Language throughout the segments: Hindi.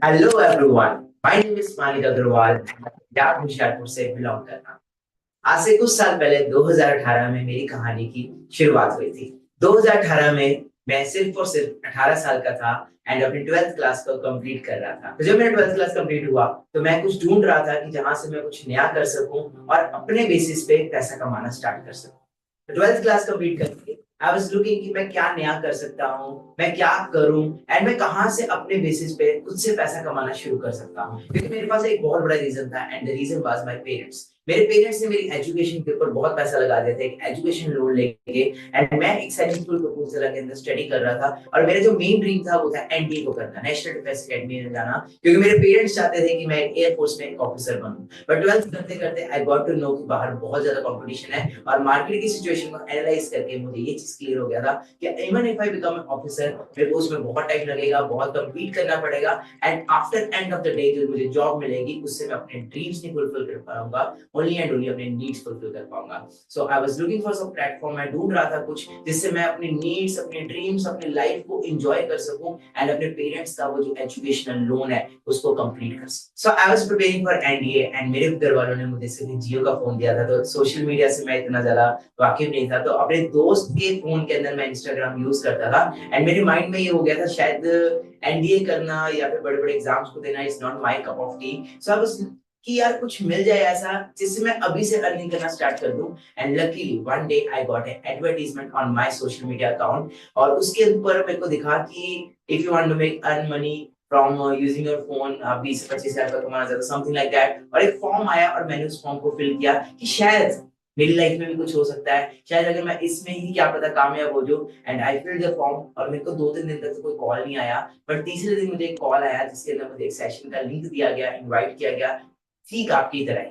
Hello everyone, my name is Manik Agarwal. Punjab Hoshiarpur से बिलोंग करता हूँ। आज से कुछ साल पहले 2018 में मेरी कहानी की शुरुआत हुई थी। 2018 में मैं सिर्फ और सिर्फ 18 साल का था एंड अपनी 12th क्लास को कंप्लीट कर रहा था। तो जब मेरा 12th क्लास कंप्लीट हुआ तो मैं कुछ ढूंढ रहा था कि जहां से मैं कुछ नया कर सकूं और अपने बेसिस पे पैसा कमाना स्टार्ट कर सकूं। 12th क्लास कंप्लीट करके आई वाज लुकिंग कि मैं क्या नया कर सकता हूँ, मैं क्या करूँ एंड मैं कहाँ से अपने बेसिस पे खुद से पैसा कमाना शुरू कर सकता हूँ। क्योंकि मेरे पास एक बहुत बड़ा रीजन था and the reason was my parents. मेरे पेरेंट्स ने मेरी एजुकेशन के ऊपर बहुत पैसा लगा दिया था, एक एजुकेशन लोन लेके। एंड मैं एक सक्सेसफुल प्रपोजल के अंदर स्टडी कर रहा था और मेरा जो मेन ड्रीम था वो था एनडीए को करना, नेशनल डिफेंस एकेडमी में जाना। क्योंकि मेरे पेरेंट्स चाहते थे कि मैं एयरफोर्स में एक ऑफिसर बनूं। बट 12th करते करते आई गॉट टू नो कि बाहर बहुत ज्यादा कंपटीशन है और मार्केट की सिचुएशन को एनालाइज करके मुझे ये चीज क्लियर हो गया था कि even if I become an officer, मेरे को उसमें बहुत टाइम लगेगा, बहुत कंपीट करना पड़ेगा and after end of the day जो मुझे जॉब मिलेगी उससे मैं अपने ड्रीम्स नहीं फुलफिल कर पाऊंगा, ओनली एंड ओनली अपने नीड्स फुलफिल कर पाऊंगा। So I was looking for some platform. मैं ढूंढ रहा था कुछ जिससे मैं अपने नीड्स, अपने ड्रीम्स, अपनी लाइफ को एंजॉय कर सकूं एंड अपने पेरेंट्स का वो जो एजुकेशनल लोन है उसको कंप्लीट कर सकूं। So I was preparing for NDA and मेरे घर वालों ने मुझे सिर्फ जियो का फोन दिया था, तो सोशल मीडिया से मैं इतना ज्यादा वाकिफ नहीं था। तो अपने दोस्त के फोन के अंदर मैं इंस्टाग्राम यूज करता था एंड मेरे माइंड में ये हो गया था शायद एनडीए करना या फिर बड़े बड़े एग्जाम्स को देना is not my cup of T. So I was कि यार कुछ मिल जाए ऐसा जिससे मैं अभी से अर्निंग करना स्टार्ट कर दूं। And luckily one day I got an advertisement on my social media account और उसके ऊपर मेरे को दिखा कि if you want to make earn money from using your phone, आप 20 से 25 हजार का कमाना चाहते हो, समथिंग लाइक दैट। और एक फॉर्म आया और मैंने उस फॉर्म को फिल किया कि शायद मेरी लाइफ में भी कुछ हो सकता है, शायद अगर मैं इसमें ही क्या पता कामयाब हो जाऊं। And I filled the form और मेरे को 2-3 दिन तक तो कोई कॉल नहीं आया। बट तीसरे दिन मुझे एक कॉल आया जिसके अंदर मुझे एक सेशन का लिंक दिया गया, इनवाइट किया गया, ठीक आपकी तरह ही।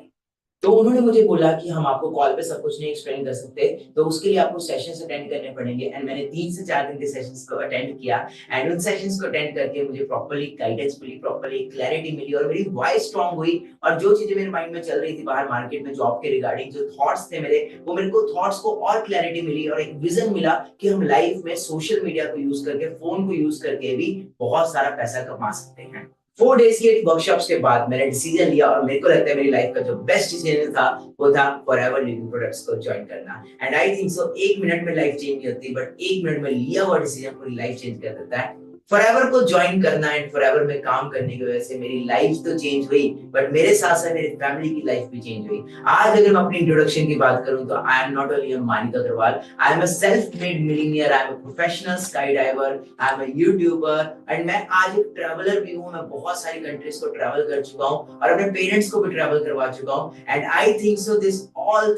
तो उन्होंने मुझे बोला कि हम आपको कॉल पे सब कुछ नहीं एक्सप्लेन कर सकते, तो उसके लिए आपको सेशंस अटेंड करने पड़ेंगे। एंड मैंने 3 से 4 दिन के सेशंस को अटेंड किया एंड उन सेशंस को अटेंड करके मुझे प्रॉपर्ली गाइडेंस मिली, प्रॉपर्ली क्लैरिटी मिली और मेरी वॉइस स्ट्रांग हुई। और जो चीजें मेरे माइंड में चल रही थी बाहर मार्केट में जॉब के रिगार्डिंग, जो थॉट्स थे मेरे, वो मेरे को थॉट्स को और क्लैरिटी मिली और एक विजन मिला कि हम लाइफ में सोशल मीडिया को यूज करके, फोन को यूज करके भी बहुत सारा पैसा कमा सकते हैं। 4 डेज की एक वर्कशॉप्स के बाद मैंने डिसीजन लिया और मेरे को लगता है मेरी लाइफ का जो बेस्ट डिसीजन था वो था फॉरएवर लिविंग प्रोडक्ट्स को ज्वाइन करना। And I think so 1 minute में लाइफ चेंज नहीं होती, बट 1 मिनट में लिया हुआ डिसीजन पूरी लाइफ चेंज कर देता है। फॉरएवर को ज्वाइन करना एंड फॉरएवर में काम करने की वजह से मेरी लाइफ तो चेंज हुई, बट मेरे साथ साथ मेरी फैमिली की लाइफ भी चेंज हुई। आज अगर मैं अपनी इंट्रोडक्शन की बात करूं तो I am not only a Manik Agarwal, I am a self made millionaire, I am a professional sky diver, I am a YouTuber and मैं आज एक ट्रैवलर भी हूँ। मैं बहुत सारी कंट्रीज को ट्रैवल कर चुका हूँ और अपने पेरेंट्स को भी ट्रैवल करवा चुका हूँ। And I think so this all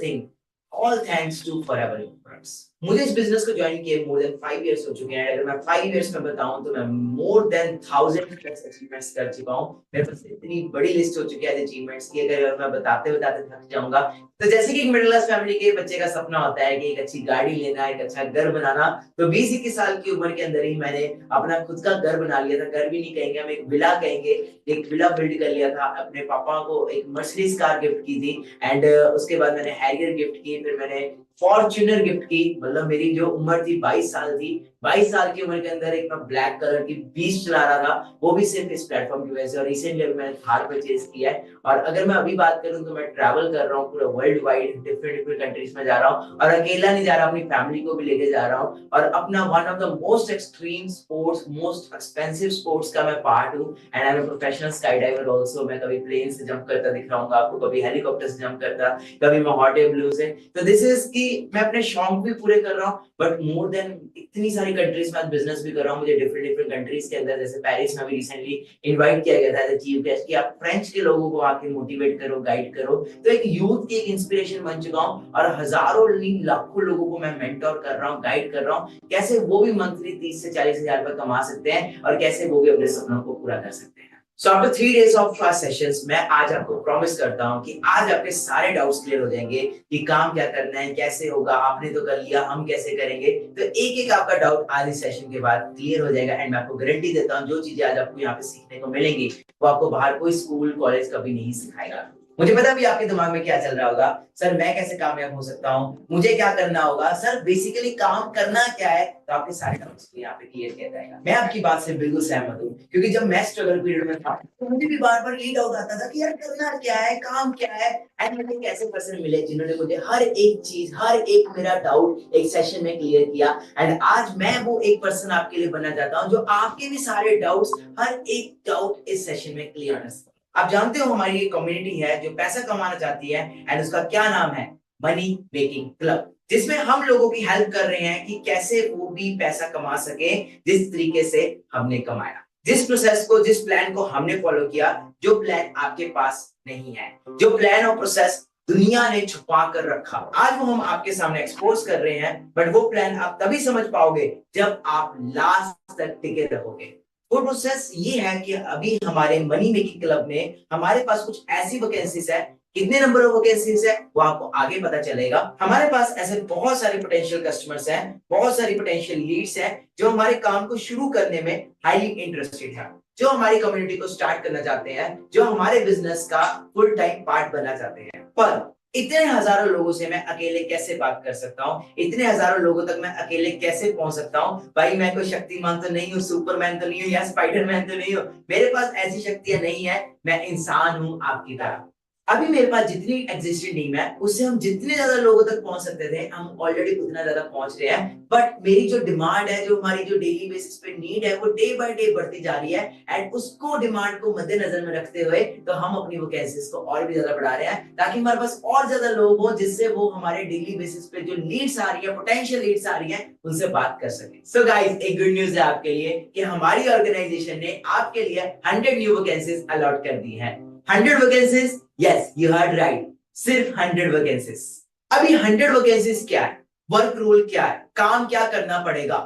thanks to Forever products. मुझे इस बिजनेस को ज्वाइन किए मोर देन 5 इयर्स हो चुके हैं। अगर मैं 5 इयर्स में बताऊं तो मैं मोर देन 1000+ अचीवमेंट्स कर चुका हूँ। मेरे पास इतनी बड़ी लिस्ट हो चुकी है अचीवमेंट्स की, अगर मैं बताते बताते थक जाऊंगा। तो जैसे कि एक मिडिल क्लास फैमिली के बच्चे का सपना होता है कि एक अच्छी गाड़ी लेना, एक अच्छा घर बनाना, तो 20-21 साल की उम्र के अंदर ही मैंने अपना खुद का घर बना लिया था। घर भी नहीं कहेंगे हम, एक विला कहेंगे। एक विला बिल्ड कर लिया था। अपने पापा को एक मर्सिडीज कार गिफ्ट की थी एंड उसके बाद मैंने हैरियर गिफ्ट की, फिर मैंने फॉर्च्यूनर गिफ्ट की। मतलब मेरी जो उम्र थी 22 साल थी, 22 साल की उम्र के अंदर एक मैं ब्लैक कलर की बीस्ट चला रहा था, वो भी सिर्फ इस प्लेटफॉर्म की वजह से। और रिसेंटली अभी मैंने थार परचेज किया है। और अगर मैं अभी बात करूं तो मैं ट्रैवल कर रहा हूँ पूरा world wide, different different countries में जा रहा हूँ और अकेला नहीं जा रहा, अपनी फैमिली को भी लेके जा रहा हूँ। और अपना one of the most extreme sports, most expensive sports का मैं पार्ट हूँ and I am a professional sky diver also. मैं कभी प्लेन से जंप करता दिख रहा हूँ आपको, कभी हेलीकॉप्टर से जंप करता, कभी मैं हॉट एयर ब्लू से। तो दिस इज कि मैं अपने शौक भी पूरे कर रहा हूँ, बट मोर देन इतनी सारी कंट्रीज में बिजनेस भी कर रहा हूँ। मुझे डिफरेंट डिफरेंट कंट्रीज के अंदर, जैसे पेरिस में भी रिसेंटली इनवाइट किया गया था एज चीफ गेस्ट कि आप फ्रेंच के लोगों को आके मोटिवेट करो, गाइड करो। तो एक यूथ की एक इंस्पिरेशन बन चुका हूँ और हजारों नहीं लाखों लोगों को मैं मेंटोर कर रहा हूँ, गाइड कर रहा हूँ, कैसे वो भी मंथली 30 से 40 हजार रुपए कमा सकते हैं और कैसे वो भी अपने सपनों को पूरा कर सकते हैं। So after 3 days of sessions मैं आज आपको प्रॉमिस करता हूँ कि आज आपके सारे डाउट्स क्लियर हो जाएंगे कि काम क्या करना है, कैसे होगा। आपने तो कर लिया, हम कैसे करेंगे। तो एक एक आपका डाउट आज इस सेशन के बाद क्लियर हो जाएगा एंड मैं आपको गारंटी देता हूँ जो चीजें आज आपको यहाँ पे सीखने को मिलेंगी वो आपको बाहर कोई स्कूल कॉलेज कभी नहीं सिखाएगा। मुझे पता भी आपके दिमाग में क्या चल रहा होगा, सर मैं कैसे कामयाब हो सकता हूँ, मुझे क्या करना होगा, सर बेसिकली काम करना क्या है। तो आपके सारे डाउट्स यहाँ पे क्लियर किया जाएगा। मैं आपकी बात से बिल्कुल सहमत हूँ, क्योंकि जब मैं स्ट्रगल पीरियड में था तो मुझे भी बार बार यही डाउट आता था कि यार करना क्या है, काम क्या है। एंड मुझे एक ऐसे पर्सन मिले जिन्होंने मुझे हर एक चीज, हर एक मेरा डाउट एक सेशन में क्लियर किया। एंड आज मैं वो एक पर्सन आपके लिए बनना चाहता हूँ जो आपके भी सारे डाउट्स, हर एक डाउट इस सेशन में क्लियर कर सके। आप जानते हो हमारी एक कम्युनिटी है जो पैसा कमाना चाहती है, एंड उसका क्या नाम है, मनी मेकिंग क्लब, जिसमें हम लोगों की हेल्प कर रहे हैं कि कैसे वो भी पैसा कमा सके जिस तरीके से हमने कमाया, जिस प्रोसेस को, जिस प्लान को हमने फॉलो किया, जो प्लान आपके पास नहीं है, जो प्लान और प्रोसेस दुनिया ने छुपा कर रखा, आज वो हम आपके सामने एक्सपोज कर रहे हैं। बट वो प्लान आप तभी समझ पाओगे जब आप लास्ट तक टिके रहोगे। वो प्रोसेस ये है कि अभी हमारे मनी मेकिंग क्लब में हमारे पास कुछ ऐसी वैकेंसीज है, कितने नंबर ऑफ वैकेंसीज है वो आपको आगे पता चलेगा। हमारे पास ऐसे बहुत सारे पोटेंशियल कस्टमर्स हैं, बहुत सारी पोटेंशियल लीड्स हैं जो हमारे काम को शुरू करने में हाईली इंटरेस्टेड है, जो हमारी कम्युनिटी को स्टार्ट करना चाहते हैं, जो हमारे बिजनेस का फुल टाइम पार्ट बनना चाहते हैं। पर इतने हजारों लोगों से मैं अकेले कैसे बात कर सकता हूँ, इतने हजारों लोगों तक मैं अकेले कैसे पहुंच सकता हूँ। भाई मैं कोई शक्तिमान तो नहीं हूँ, सुपरमैन तो नहीं हूँ, या स्पाइडरमैन तो नहीं हूँ, मेरे पास ऐसी शक्तियां नहीं है। मैं इंसान हूँ आपकी तरह। अभी मेरे पास जितनी एग्जिस्टिंग टीम है उससे हम जितने ज्यादा लोगों तक पहुंच सकते थे हम ऑलरेडी उतना ज्यादा पहुंच रहे हैं। बट मेरी जो डिमांड है, जो हमारी जो डेली बेसिस पे नीड है, वो डे बाय डे बढ़ती जा रही है। एंड उसको, डिमांड को मद्देनजर में रखते हुए तो हम अपनी वैकेंसीज को और भी ज्यादा बढ़ा रहे हैं, ताकि हमारे पास और ज्यादा लोग हो जिससे वो हमारे डेली बेसिस पे जो लीड्स आ रही है, पोटेंशियल लीड्स आ रही है, उनसे बात कर सके। सो गाइस, एक गुड न्यूज है आपके लिए कि हमारी ऑर्गेनाइजेशन ने आपके लिए 100 न्यू वैकेंसीज अलॉट कर दी है। 100 vacancies, yes you heard right, सिर्फ 100 वैकेंसीज। अभी 100 वैकेंसीज क्या है, वर्क रोल क्या है, काम क्या करना पड़ेगा,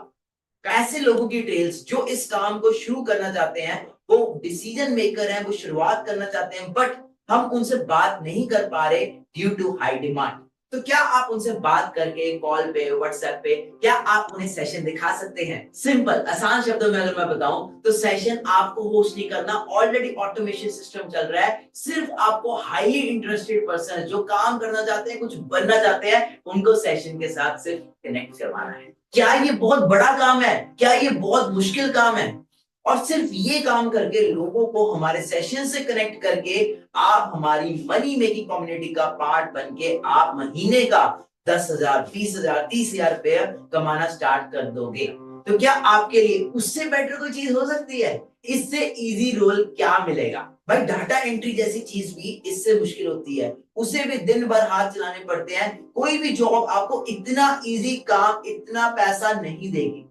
ऐसे लोगों की डिटेल्स जो इस काम को शुरू करना चाहते हैं, वो डिसीजन मेकर हैं, वो शुरुआत करना चाहते हैं, बट हम उनसे बात नहीं कर पा रहे ड्यू टू हाई डिमांड। तो क्या आप उनसे बात करके कॉल पे, व्हाट्सएप पे, क्या आप उन्हें सेशन दिखा सकते हैं? सिंपल, आसान शब्दों में अगर मैं बताऊं तो सेशन आपको होस्ट नहीं करना, ऑलरेडी ऑटोमेशन सिस्टम चल रहा है। सिर्फ आपको हाईली इंटरेस्टेड पर्सन जो काम करना चाहते हैं, कुछ बनना चाहते हैं, उनको सेशन के साथ सिर्फ कनेक्ट करवाना है। क्या ये बहुत बड़ा काम है? क्या ये बहुत मुश्किल काम है? और सिर्फ ये काम करके, लोगों को हमारे सेशन से कनेक्ट करके, आप हमारी मनी मेकिंग कम्युनिटी का पार्ट बन के आप महीने का 10,000, 20,000, 30,000 रुपया कमाना स्टार्ट कर दोगे। तो क्या आपके लिए उससे बेटर कोई चीज हो सकती है? इससे इजी रोल क्या मिलेगा? भाई डाटा एंट्री जैसी चीज भी इससे मुश्किल होती है, उसे भी दिन भर हाथ चलाने पड़ते हैं। कोई भी जॉब आपको इतना इजी काम, इतना पैसा नहीं देगी।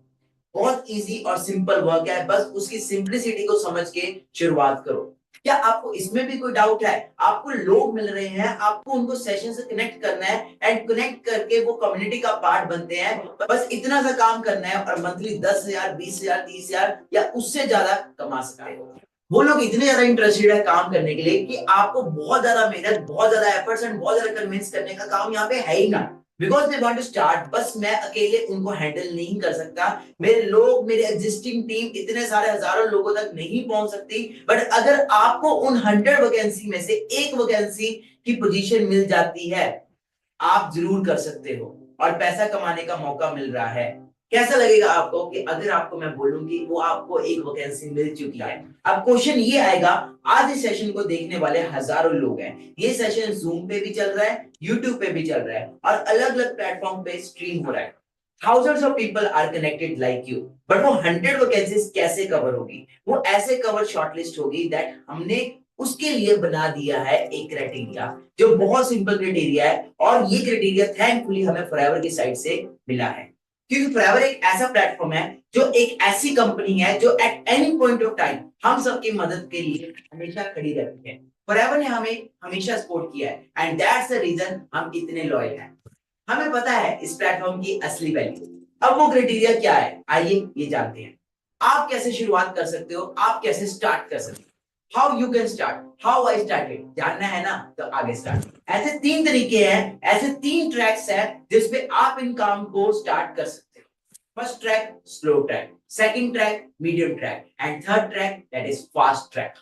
बहुत इजी और सिंपल वर्क है, बस उसकी सिंपलिसिटी को समझ के शुरुआत करो। क्या आपको इसमें भी कोई डाउट है? आपको लोग मिल रहे हैं, आपको उनको सेशन से कनेक्ट करना है, एंड कनेक्ट करके वो कम्युनिटी का पार्ट बनते हैं। बस इतना सा काम करना है और मंथली 10,000, 20,000, 30,000 या उससे ज्यादा कमा सकते हो। वो लोग इतने ज्यादा इंटरेस्टेड है काम करने के लिए कि आपको बहुत ज्यादा मेहनत, बहुत ज्यादा एफर्ट्स एंड बहुत ज्यादा कन्विंस करने का काम यहाँ पे है ही ना। Because they want to start. बस मैं अकेले उनको हैंडल नहीं कर सकता, मेरे लोग, मेरे एग्जिस्टिंग टीम इतने सारे हजारों लोगों तक नहीं पहुंच सकती। बट अगर आपको उन 100 वैकेंसी में से एक वैकेंसी की पोजीशन मिल जाती है, आप जरूर कर सकते हो और पैसा कमाने का मौका मिल रहा है। कैसा लगेगा आपको कि अगर आपको मैं बोलूं कि वो आपको एक वैकेंसी मिल चुकी है? अब क्वेश्चन ये आएगा, आज इस सेशन को देखने वाले हजारों लोग हैं, ये सेशन जूम पे भी चल रहा है, यूट्यूब पे भी चल रहा है और अलग अलग प्लेटफॉर्म पे स्ट्रीम हो रहा है। Thousands of people are connected like you, but वो 100 वैकेंसीज कैसे कवर होगी? वो ऐसे कवर शॉर्टलिस्ट होगी दैट हमने उसके लिए बना दिया है एक क्राइटेरिया, जो बहुत सिंपल क्राइटेरिया है। और ये क्राइटेरिया थैंकफुली हमें फॉरएवर की साइड से मिला है, क्योंकि फॉरएवर एक ऐसा प्लेटफॉर्म है, जो एक ऐसी कंपनी है जो at any point of time हम सबकी मदद के लिए हमेशा खड़ी रहती है। फॉरएवर ने हमें हमेशा सपोर्ट किया है, एंड दैट्स द रीजन हम इतने लॉयल हैं। हमें पता है इस प्लेटफॉर्म की असली वैल्यू। अब वो क्राइटेरिया क्या है, आइए ये जानते हैं। आप कैसे शुरुआत कर सकते हो, आप कैसे स्टार्ट कर सकते हो, how you can start, how I started, जानना है ना? तो आगे स्टार्ट। ऐसे 3 तरीके हैं, ऐसे 3 ट्रैक्स हैं जिसपे आप इन काम को स्टार्ट कर सकते हो। First track slow track, second track medium track, and third track that is fast track.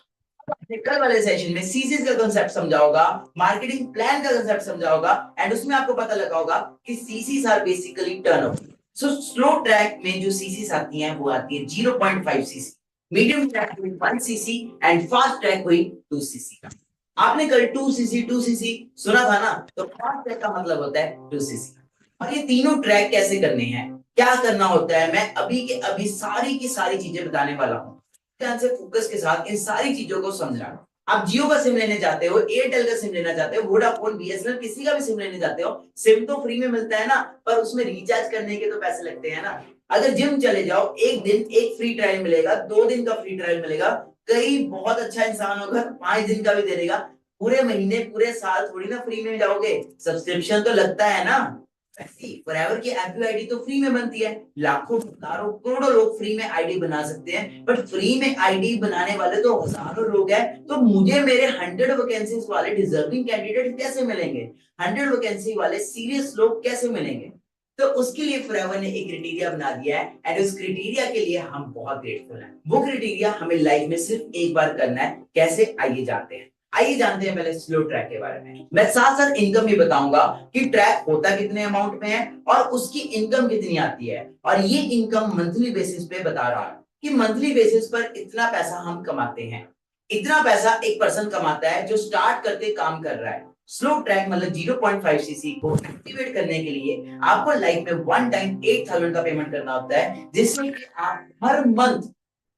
कल वाले सेशन में सीसीस का कंसेप्ट समझा होगा, मार्केटिंग प्लान का कंसेप्ट समझा होगा, एंड उसमें आपको पता लगा होगा कि CCs are basically turnover. So slow track में जो सीसीस आती हैं वो आती है 0.5 सीसी, मीडियम ट्रैक हुई 1 सीसी, एंड फास्ट ट्रैक हुई 2 सीसी का। आपने कल 2 सीसी 2 सीसी सुना था ना, तो फास्ट ट्रैक का मतलब होता है 2 सीसी। और ये तीनों ट्रैक कैसे करने हैं, क्या करना होता है, मैं अभी के अभी सारी की सारी चीजें बताने वाला हूँ। ध्यान से फोकस के साथ इन सारी चीजों को समझना। आप जियो का सिम लेने जाते हो, एयरटेल का सिम लेना चाहते हो, वोडाफोन, बीएसएनएल, किसी का भी सिम लेने जाते हो, सिम तो फ्री में मिलता है ना, पर उसमें रिचार्ज करने के तो पैसे लगते हैं ना। अगर जिम चले जाओ, एक दिन एक फ्री ट्रायल मिलेगा, 2 दिन का फ्री ट्रायल मिलेगा, कई बहुत अच्छा इंसान होगा 5 दिन का भी दे देगा। पूरे महीने पूरे साल थोड़ी ना फ्री में जाओगे, सब्सक्रिप्शन तो लगता है ना। फॉरएवर की एफबी आईडी तो फ्री में बनती है, लाखों हजारों करोड़ों लोग फ्री में आईडी बना सकते हैं, बट फ्री में आईडी बनाने वाले तो हजारों लोग हैं। तो मुझे मेरे 100 वैकेंसीज वाले डिजर्विंग कैंडिडेट कैसे मिलेंगे, 100 वैकेंसी वाले सीरियस लोग कैसे मिलेंगे? तो उसके लिए फॉरएवर ने एक क्राइटेरिया बना दिया है, एंड उस क्राइटेरिया के लिए हम बहुत ग्रेटफुल हैं। वो क्राइटेरिया हमें लाइफ में सिर्फ एक बार करना है। कैसे, आइए जानते हैं। आइए जानते हैं पहले स्लो ट्रैक के बारे में। मैं साथ साथ इनकम भी बताऊंगा कि ट्रैक होता कितने अमाउंट में है और उसकी इनकम कितनी आती है, और ये इनकम मंथली बेसिस पे बता रहा है कि मंथली बेसिस पर इतना पैसा हम कमाते हैं। इतना पैसा एक पर्सन कमाता है जो स्टार्ट करके काम कर रहा है। स्लो ट्रैक मतलब 0.5 सीसी को एक्टिवेट करने के लिए आपको लाइफ में वन टाइम 8,000 का पेमेंट करना होता है, जिसमें कि आप हर मंथ,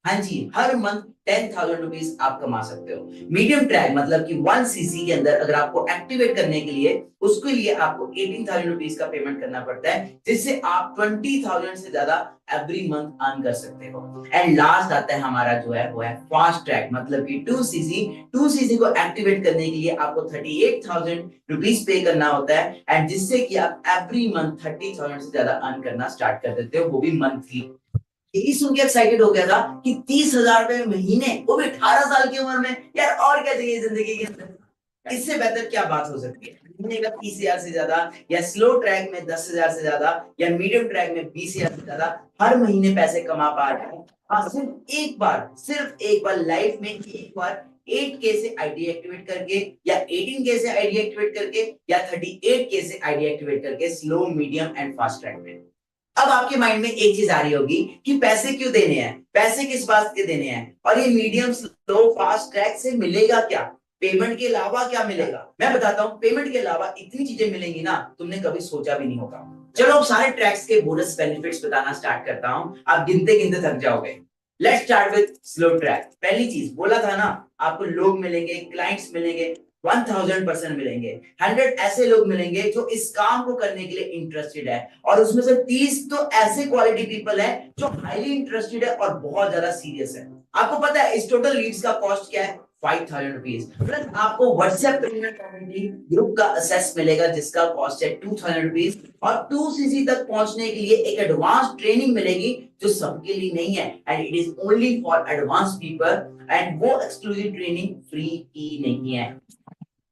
हाँ जी, हर मंथ 10,000 रुपीज आप कमा सकते हो। मीडियम ट्रैक मतलब कि 1 सीसी के अंदर अगर आपको एक्टिवेट करने के लिए, उसके लिए आपको 18,000 रुपीज का पेमेंट करना पड़ता है, जिससे आप 20,000 से ज्यादा एवरी मंथ अर्न कर सकते हो। एंड लास्ट आता है हमारा जो है वो है फास्ट ट्रैक मतलब कि 2 सीसी को एक्टिवेट करने के लिए आपको 38,000 रुपीज पे करना होता है, एंड जिससे कि आप एवरी मंथ 30,000 से ज्यादा अर्न करना स्टार्ट कर देते हो, वो भी मंथली। यही सुन के एक्साइटेड हो गया था कि 30,000 रुपए महीने, वो भी 18 साल की उम्र में, यार और क्या चाहिए जिंदगी के अंदर। इससे बेहतर क्या बात हो सकती है? महीने का 30,000 से ज्यादा, या स्लो ट्रैक में 10,000 से ज्यादा, या मीडियम ट्रैक में 20,000 से ज्यादा हर महीने पैसे कमा पा रहे हैं। हाँ, सिर्फ एक बार लाइफ में, एक बार 8K से आईडी एक्टिवेट करके, या 18K से आईडी एक्टिवेट करके, या 38K से आईडी एक्टिवेट करके, slow, medium and fast track में। अब आपके माइंड में एक चीज आ रही होगी कि पैसे क्यों देने हैं, पैसे किस बात के देने हैं, और ये मीडियम, स्लो, फास्ट ट्रैक से मिलेगा क्या, पेमेंट के अलावा क्या मिलेगा? मैं बताता हूँ, पेमेंट के अलावा इतनी चीजें मिलेंगी ना, तुमने कभी सोचा भी नहीं होगा। चलो अब सारे ट्रैक्स के बोनस बेनिफिट्स बताना स्टार्ट करता हूँ, आप गिनते गिनते थक जाओगे। Let's start with slow track. पहली चीज बोला था ना, आपको लोग मिलेंगे, क्लाइंट्स मिलेंगे, 1000% मिलेंगे। 100 ऐसे लोग मिलेंगे जो इस काम को करने के लिए इंटरेस्टेड है, और उसमें से 30 तो ऐसे क्वालिटी पीपल है जो हाईली इंटरेस्टेड है और बहुत ज्यादा सीरियस है। आपको पता है इस टोटल लीड्स का कॉस्ट क्या है? 5,000 रुपीज। प्लस आपको व्हाट्सएप पेमेंट कम्युनिटी ग्रुप का एक्सेस मिलेगा जिसका कॉस्ट है 2,000 रुपीज, और 2 सीसी तक पहुंचने के लिए एक एडवांस ट्रेनिंग मिलेगी जो सबके लिए नहीं है, and it is only for advance people, and वो एक्सक्लूसिव ट्रेनिंग फ्री की नहीं है।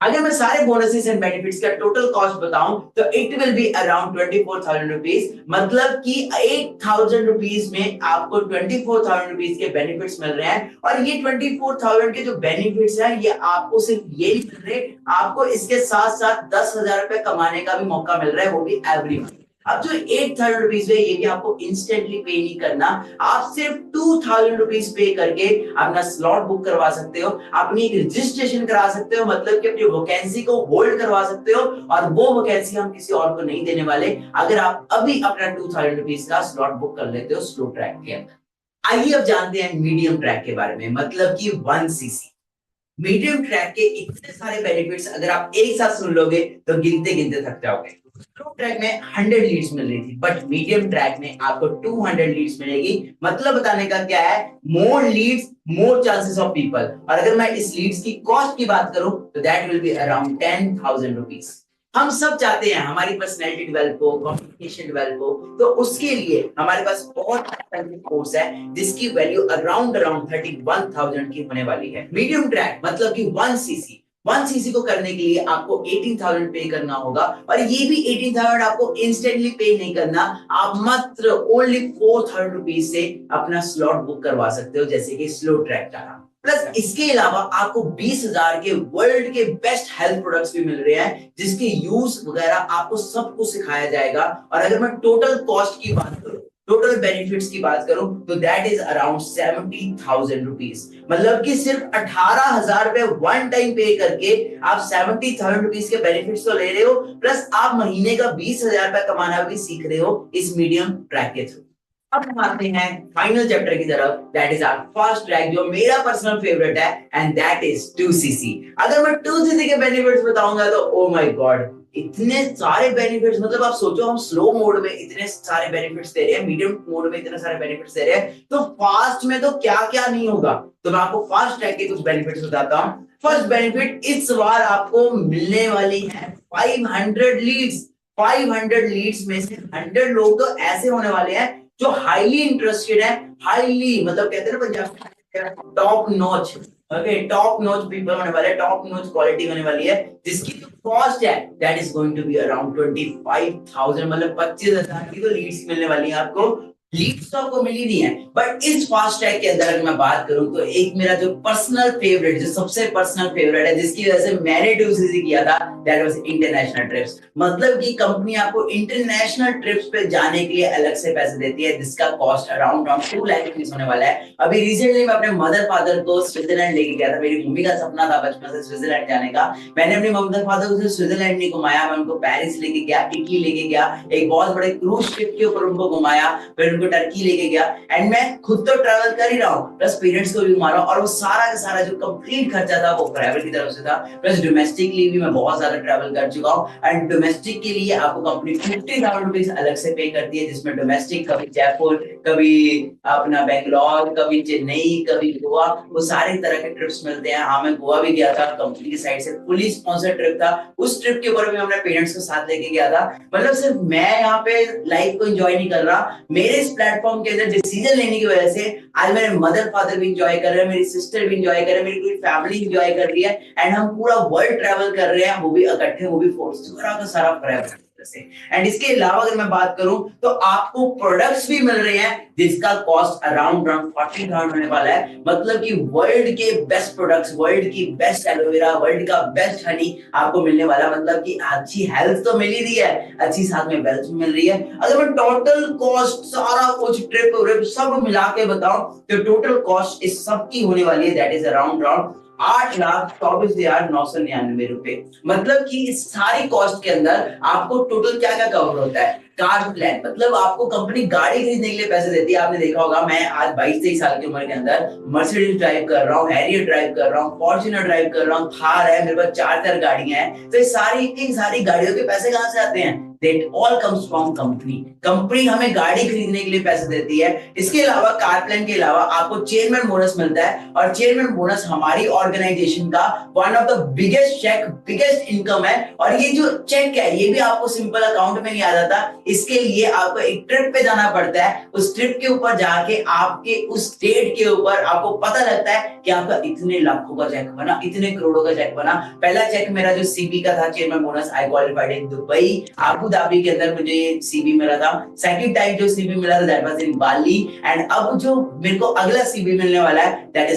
अगर मैं सारे बोनसेस एंड बेनिफिट्स का टोटल कॉस्ट बताऊं तो it will be around 24,000 rupees, मतलब कि 8,000 रुपीज में आपको 24,000 रुपीज के बेनिफिट्स मिल रहे हैं। और ये 24,000 के जो बेनिफिट्स हैं, ये आपको सिर्फ ये नहीं मिल रहे, आपको इसके साथ साथ 10,000 रुपए कमाने का भी मौका मिल रहा है, वो भी एवरी मंथ। अब जो 8,000 रुपीज है, ये भी आपको इंस्टेंटली पे नहीं करना, आप सिर्फ 2,000 रुपीज पे करके अपना स्लॉट बुक करवा सकते हो, अपनी एक रजिस्ट्रेशन करा सकते हो, मतलब कि अपनी वैकेंसी को होल्ड करवा सकते हो, और वो वैकेंसी हम किसी और को नहीं देने वाले अगर आप अभी अपना 2,000 रुपीज का स्लॉट बुक कर लेते हो स्लो ट्रैक के अंदर। आइए अब जानते हैं मीडियम ट्रैक के बारे में, मतलब कि 1 सीसी। मीडियम ट्रैक के इतने सारे बेनिफिट्स अगर आप एक साथ सुन लोगे तो गिनते गिनते थक जाओगे। स्लो ट्रैक में 100 लीड्स मिल रही थी, बट मीडियम ट्रैक में आपको 200 लीड्स मिलेगी। मतलब बताने का क्या है, मोर Leeds more chances of people. और अगर मैं इस लीड्स की कॉस्ट की बात करूं तो that will be around 10,000 rupees. हम सब चाहते हैं हमारी पर्सनैलिटी डेवलप हो, कम्युनिकेशन डेवलप हो, तो उसके लिए हमारे पास बहुत कोर्स है जिसकी वैल्यू अराउंड 31,000 की होने वाली है। मीडियम ट्रैक मतलब कि 1 सीसी को करने के लिए आपको 18,000 पे करना होगा, और ये भी 18,000 आपको इंस्टेंटली पे नहीं करना, आप मात्र ओनली 4,000 रुपीज से अपना स्लॉट बुक करवा सकते हो, जैसे कि स्लो ट्रैक का। प्लस इसके अलावा आपको 20,000 के वर्ल्ड के बेस्ट हेल्थ प्रोडक्ट्स भी मिल रहे हैं, जिसके यूज वगैरह आपको सब कुछ सिखाया जाएगा। और अगर मैं टोटल कॉस्ट की बात करूं, टोटल बेनिफिट्स की बात करूं, तो दैट इज अराउंड 70,000 रुपीज। मतलब कि सिर्फ 18,000 रुपए वन टाइम पे करके आप 70,000 रुपीज के बेनिफिट्स तो ले रहे हो, प्लस आप महीने का 20,000 रुपए कमाना भी सीख रहे हो इस मीडियम ट्रैक के थ्रू। अब हम आते हैं फाइनल चैप्टर की तरफ, that is our first track, जो मेरा पर्सनल फेवरेट है, एंड दैट इज 2cc। अगर मैं 2cc के बेनिफिट्स बताऊंगा तो ओ माय गॉड, इतने सारे बेनिफिट्स। मतलब आप सोचो, हम स्लो मोड में इतने सारे बेनिफिट्स दे रहे हैं, मीडियम मोड में इतने सारे बेनिफिट्स दे रहे हैं, तो फास्ट में तो क्या क्या नहीं होगा। तो मैं आपको फास्ट ट्रैक के कुछ बेनिफिट्स बताता हूं। फर्स्ट बेनिफिट, इस बार आपको मिलने वाली है 500 लीड्स। 500 लीड्स में से 100 लोग तो ऐसे होने वाले हैं जो हाईली इंटरेस्टेड है, हाईली, मतलब कहते हैं ना Punjab, top notch, okay, top notch people होने वाले, टॉप नॉच क्वालिटी होने वाली है, जिसकी जो कॉस्ट है that is going to be around 25,000, मतलब 25,000 की तो लीड्स मिलने वाली है आपको। लीड्स तो आपको मिली नहीं है, बट इस फास्ट ट्रैक के अंदर अगर मैं बात करूं तो एक मेरा जो पर्सनल फेवरेट, जो सबसे पर्सनल फेवरेट है, जिसकी वजह से मैंने 2cc किया था, दैट वाज इंटरनेशनल ट्रिप्स। मतलब कि कंपनी आपको इंटरनेशनल ट्रिप्स पे जाने के लिए अलग से पैसे देती है, जिसका कॉस्ट अराउंड 2 लाख रुपीस होने वाला है। अभी रिसेंटली मैं अपने मदर फादर को स्विट्जरलैंड लेके गया था। मेरी मम्मी का सपना था बचपन से स्विट्जरलैंड जाने का। मैंने अपने मदर फादर को स्विट्जरलैंड नहीं घुमाया, मैं उनको पेरिस लेके गया, इटली लेके गया, एक बहुत बड़े क्रूज शिप के ऊपर उनको घुमाया, फिर उनको टर्की लेके गया। एंड मैं खुद तो ट्रैवल कर ही रहा हूँ, प्लस पेरेंट्स को भी घुमा रहा हूँ, और वो सारा का सारा जो कंप्लीट खर्चा था वो ट्रैवल की तरफ से था। प्लस डोमेस्टिकली भी मैं बहुत ज्यादा ट्रैवल कर चुका हूँ, एंड डोमेस्टिक के लिए आपको कंपनी 50,000 रुपीज अलग से पे करती है, जिसमें डोमेस्टिक कभी जयपुर, कभी अपना बेंगलोर, कभी चेन्नई, कभी गोवा, वो सारे तरह के ट्रिप्स मिलते हैं। हाँ, मैं गोवा भी गया था, कंपनी की साइड से फुली स्पॉन्सर्ड ट्रिप था। उस ट्रिप के ऊपर भी अपने पेरेंट्स को साथ लेके गया था। मतलब सिर्फ मैं यहाँ पे लाइफ को एंजॉय नहीं कर रहा, मेरे इस प्लेटफॉर्म के अंदर डिसीजन लेने की वजह से आज मेरे मदर फादर भी एंजॉय कर रहे हैं, मेरी सिस्टर भी एंजॉय कर रहे हैं, मेरी पूरी फैमिली एंजॉय कर रही है, एंड हम पूरा वर्ल्ड ट्रैवल कर रहे हैं, वो भी इकट्ठे, वो भी फोर्स, सारा का सारा ट्रैवल। एंड इसके अलावा अगर मैं बात करूं तो आपको प्रोडक्ट्स भी मिल रहे हैं, जिसका कॉस्ट अराउंड 40,000 होने वाला है। मतलब कि वर्ल्ड के बेस्ट प्रोडक्ट्स, वर्ल्ड की बेस्ट एलोवेरा, वर्ल्ड का बेस्ट हनी आपको मिलने वाला। मतलब कि अच्छी हेल्थ तो मिल ही रही है, अच्छी साथ में वेल्थ मिल रही है। अगर मैं टोटल कॉस्ट सारा कुछ ट्रिप सब मिला के बताऊं तो टोटल कॉस्ट इस सब की होने वाली है, दैट इज अराउंड 8,24,999 रुपए। मतलब कि इस सारी कॉस्ट के अंदर आपको टोटल क्या क्या कवर होता है। कार प्लान, मतलब आपको कंपनी गाड़ी खरीदने के लिए पैसे देती है। आपने देखा होगा, मैं आज 22-23 साल की उम्र के अंदर मर्सिडीज ड्राइव कर रहा हूँ, हैरियर ड्राइव कर रहा हूँ, फॉर्च्यूनर ड्राइव कर रहा हूँ, थार है, मेरे पास 4 गाड़ियां हैं। तो ये सारी गाड़ियों के पैसे कहां से आते हैं? That all comes from company। Company हमें गाड़ी खरीदने के लिए पैसे देती है। इसके अलावा कार प्लान के अलावा आपको चेयरमैन बोनस मिलता है, और चेयरमैन बोनस हमारी ऑर्गेनाइजेशन का one of the biggest cheque, biggest income है। और ये जो चेक है ये भी आपको सिंपल अकाउंट में नहीं आ जाता, इसके लिए आपको एक ट्रिप पे जाना पड़ता है। उस ट्रिप के ऊपर जाके आपके उस स्टेट के ऊपर आपको पता लगता है कि आपका इतने लाखों का चेक बना, इतने करोड़ों का चेक बना। पहला चेक मेरा जो सीबी का था, chairman bonus, I qualified in Dubai, Abu Dhabi के अंदर मुझे सीबी मिला था। सेकंड टाइम जो सीबी मिला था that was in Bali, and अब जो मेरे को अगला सीबी मिलने वाला है that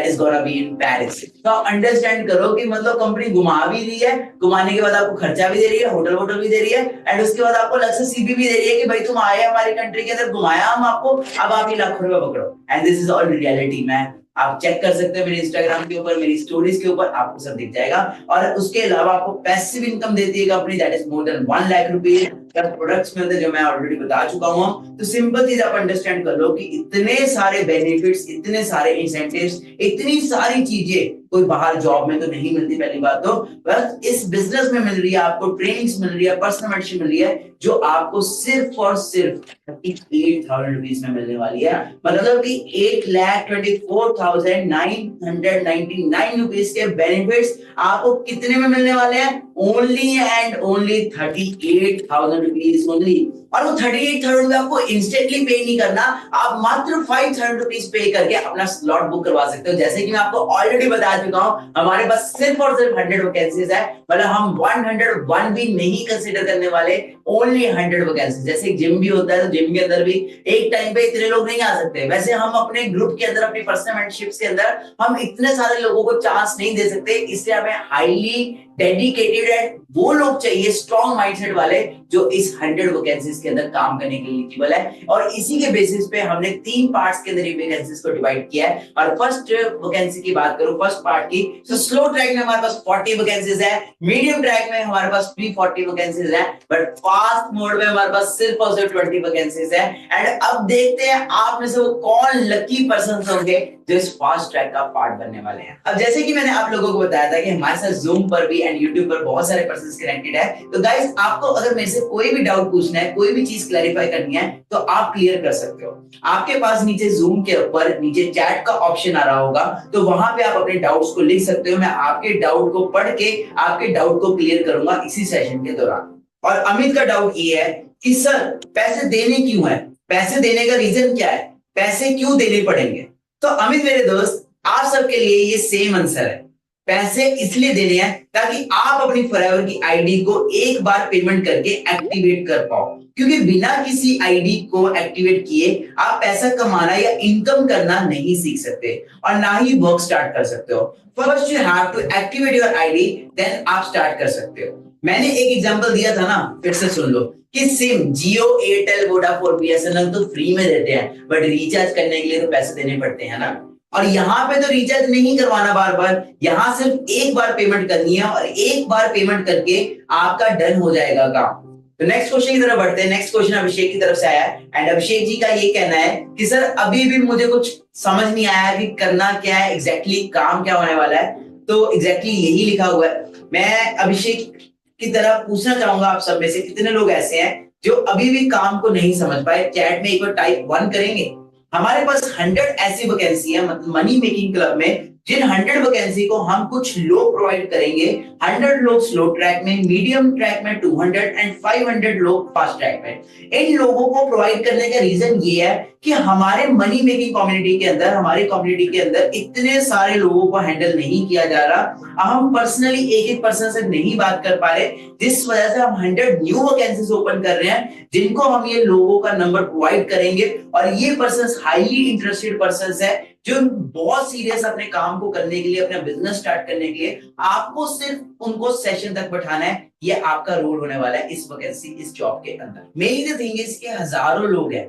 is gonna be in Paris. तो अंडरस्टैंड करो कि मतलब कंपनी घुमा भी रही है, घुमाने के बाद आपको खर्चा भी दे रही है, होटल वोटल भी दे रही है, एंड उसके बाद आपको अलग से सीबी भी दे रही है कि भाई तुम आए हमारी कंट्री के अंदर, घुमाया हम आपको, अब आप ये लाखों रुपए पकड़ो। And this is all reality. मैं आप चेक कर सकते हैं मेरे इंस्टाग्राम के ऊपर, मेरी स्टोरीज के ऊपर आपको सब दिख जाएगा। और उसके अलावा आपको पैसिव इनकम देती है company, that is more than 1 lakh rupees. Products मिलते हैं जो मैं ऑलरेडी बता चुका हूं। तो सिंपल चीज आप अंडरस्टैंड कर लो कि इतने सारे बेनिफिट्स, इतने सारे इंसेंटिव्स, इतनी सारी चीजें कोई बाहर जॉब में तो नहीं मिलती। पहली बात तो बस इस बिजनेस में मिल रही है, आपको ट्रेनिंग्स मिल रही है, पर्सनल मेंटरशिप मिल रही है, जो आपको सिर्फ और सिर्फ 38,000 रुपीस में मिलने वाली है। मतलब कि 8,24,999 रुपीस के बेनिफिट्स आपको कितने में मिलने वाले हैं? Only and only 38,000 rupees only. और वो 38,000 रुपए आपको इंस्टेंटली पे नहीं करना, आप मात्र 5,000 रुपीज पे करके अपना स्लॉट बुक करवा सकते हो। जैसे कि मैं आपको ऑलरेडी बता चुका हूं, हमारे पास सिर्फ और सिर्फ 100 वैकेंसीज है, मतलब हम 101 भी नहीं कंसीडर करने वाले, ओनली 100 वैकेंसीज। जैसे जिम भी होता है तो जिम के अंदर भी एक टाइम पे इतने लोग नहीं आ सकते, वैसे हम अपने ग्रुप के अंदर, अपनी पर्सनल मेंटरशिप्स के अंदर हम इतने सारे लोगों को चांस नहीं दे सकते, इसलिए हमें हाईली डेडिकेटेड एंड वो लोग चाहिए स्ट्रॉन्ग माइंडसेट वाले जो इस 100 वैकेंसीज के अंदर काम करने के लिए एलिजिबल है। और इसी के बेसिस पे हमने 3 पार्ट्स के अंदर ये वैकेंसीज को डिवाइड किया है। और फर्स्ट वैकेंसी की बात करूं, फर्स्ट पार्ट की, तो स्लो ट्रैक में हमारे पास 40 वैकेंसीज है, मीडियम ट्रैक में हमारे पास भी 40 वैकेंसीज है, बट फास्ट मोड में हमारे पास सिर्फ और सिर्फ 20 वैकेंसीज है। एंड अब देखते हैं आप में से वो कौन लकी पर्सन होंगे जो इस फास्ट ट्रैक का पार्ट बनने वाले हैं। अब जैसे कि मैंने आप लोगों को बताया था कि हमारे साथ जूम पर भी एंड यूट्यूब पर बहुत सारे पर्सन्स कनेक्टेड है, तो गाइस आपको अगर मेरे से कोई भी डाउट पूछना है, कोई भी चीज क्लैरिफाई करनी है, तो आप क्लियर कर सकते हो। आपके पास नीचे जूम के ऊपर नीचे चैट का ऑप्शन आ रहा होगा, तो वहां पे आप अपने डाउट्स को लिख सकते हो। मैं आपके डाउट को पढ़ के आपके डाउट को क्लियर करूंगा इसी सेशन के दौरान। और अमित का डाउट ये है कि सर पैसे देने क्यों है, पैसे देने का रीजन क्या है, पैसे क्यों देने पड़ेंगे? तो अमित मेरे दोस्त, आप सबके लिए ये सेम आंसर है। पैसे इसलिए देने हैं ताकि आप अपनी फॉरएवर की आईडी को एक बार पेमेंट करके एक्टिवेट कर पाओ, क्योंकि बिना किसी आईडी को एक्टिवेट किए आप पैसा कमाना या इनकम करना नहीं सीख सकते और ना ही वर्क स्टार्ट कर सकते हो। First you have to activate your ID, then आप स्टार्ट कर सकते हो। मैंने एक एग्जांपल दिया था ना, फिर से सुन लो कि सिम जियो, एयरटेल, वोडाफोन, बीएसएनएल तो फ्री में देते हैं, बट रिचार्ज करने के लिए तो पैसे देने पड़ते हैं ना। और यहाँ पे तो रिचार्ज नहीं करवाना बार बार, यहाँ सिर्फ एक बार पेमेंट करनी है और एक बार पेमेंट करके आपका डन हो जाएगा काम। तो नेक्स्ट क्वेश्चन की तरफ बढ़ते हैं। नेक्स्ट क्वेश्चन अभिषेक की तरफ से आया है एंड अभिषेक जी का ये कहना है कि सर अभी भी मुझे कुछ समझ नहीं आया कि करना क्या है, एग्जैक्टली काम क्या होने वाला है। तो एग्जैक्टली यही लिखा हुआ है। मैं अभिषेक की तरह पूछना चाहूंगा आप सब में से कितने लोग ऐसे हैं जो अभी भी काम को नहीं समझ पाए। चैट में एक बार टाइप 1 करेंगे। हमारे पास 100 ऐसी वैकेंसी है, मतलब मनी मेकिंग क्लब में, जिन 100 वैकेंसी को हम कुछ लोग प्रोवाइड करेंगे। 100 लोग स्लो ट्रैक में, मीडियम ट्रैक में 200 एंड 500 लोग फास्ट ट्रैक में। इन लोगों को प्रोवाइड करने का रीजन ये है कि हमारे मनी मेकिंग कम्युनिटी के अंदर, हमारी कम्युनिटी के अंदर इतने सारे लोगों को हैंडल नहीं किया जा रहा। हम पर्सनली एक एक पर्सन से नहीं बात कर पा रहे, जिस वजह से हम 100 न्यू वैकेंसीज ओपन कर रहे हैं, जिनको हम ये लोगों का नंबर प्रोवाइड करेंगे। और ये पर्सन हाईली इंटरेस्टेड पर्सन है जो बहुत सीरियस अपने काम को करने के लिए, अपना बिजनेस स्टार्ट करने के लिए। आपको सिर्फ उनको सेशन तक बैठाना है, ये आपका रोल होने वाला है इस वैकेंसी, इस जॉब के अंदर। मेरी द थिंग इज कि हजारों लोग हैं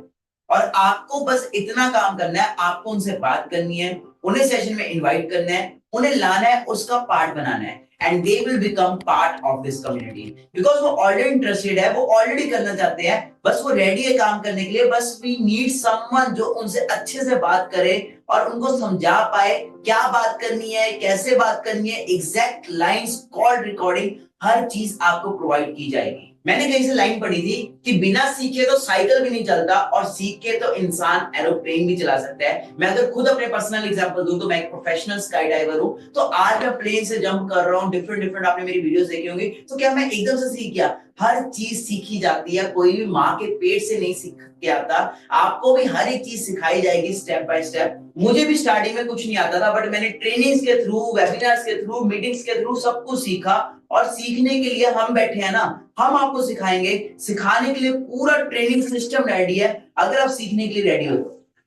और आपको बस इतना काम करना है, आपको उनसे बात करनी है, उन्हें सेशन में इनवाइट करना है, उन्हें लाना है, उसका पार्ट बनाना है, and they will become part of this community. Because वो ऑलरेडी इंटरेस्टेड है, वो ऑलरेडी करना चाहते हैं, बस वो रेडी है काम करने के लिए। बस वी नीड समवन जो उनसे अच्छे से बात करे और उनको समझा पाए क्या बात करनी है, कैसे बात करनी है, एग्जैक्ट लाइंस, कॉल रिकॉर्डिंग, हर चीज आपको प्रोवाइड की जाएगी। मैंने कहीं से लाइन पढ़ी थी कि बिना सीखे तो साइकिल भी नहीं चलता और सीख के तो इंसान एरोप्लेन भी चला सकता है। मैं अगर खुद अपने पर्सनल एग्जांपल दूं तो मैं एक प्रोफेशनल स्काई डाइवर हूं। तो आज मैं प्लेन से जंप कर रहा हूं, डिफरेंट आपने मेरी वीडियोस देखी होंगी। तो क्या मैं एकदम से सीख गया? हर चीज सीखी जाती है, कोई भी माँ के पेट से नहीं सीख के आता। आपको भी हर एक चीज सिखाई जाएगी स्टेप बाय स्टेप। मुझे भी स्टार्टिंग में कुछ नहीं आता था, बट मैंने ट्रेनिंग्स के थ्रू, वेबिनार्स के थ्रू, मीटिंग्स के थ्रू सब कुछ सीखा। और सीखने के लिए हम बैठे हैं ना, हम आपको सिखाएंगे। सिखाने के लिए पूरा ट्रेनिंग सिस्टम रेडी है, अगर आप सीखने के लिए रेडी हो।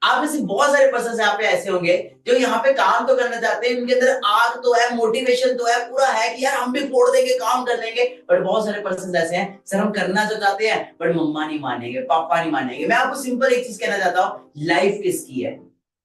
आप में से बहुत सारे पर्सन यहाँ पे ऐसे होंगे जो यहाँ पे काम तो करना चाहते हैं, उनके अंदर आग तो है, मोटिवेशन तो है, पूरा है कि यार हम भी फोड़ देंगे, काम कर लेंगे। बट बहुत सारे पर्सन ऐसे हैं, सर हम करना तो चाहते हैं बट मम्मा नहीं मानेंगे, पापा नहीं मानेंगे। मैं आपको सिंपल एक चीज कहना चाहता हूँ, लाइफ किसकी है,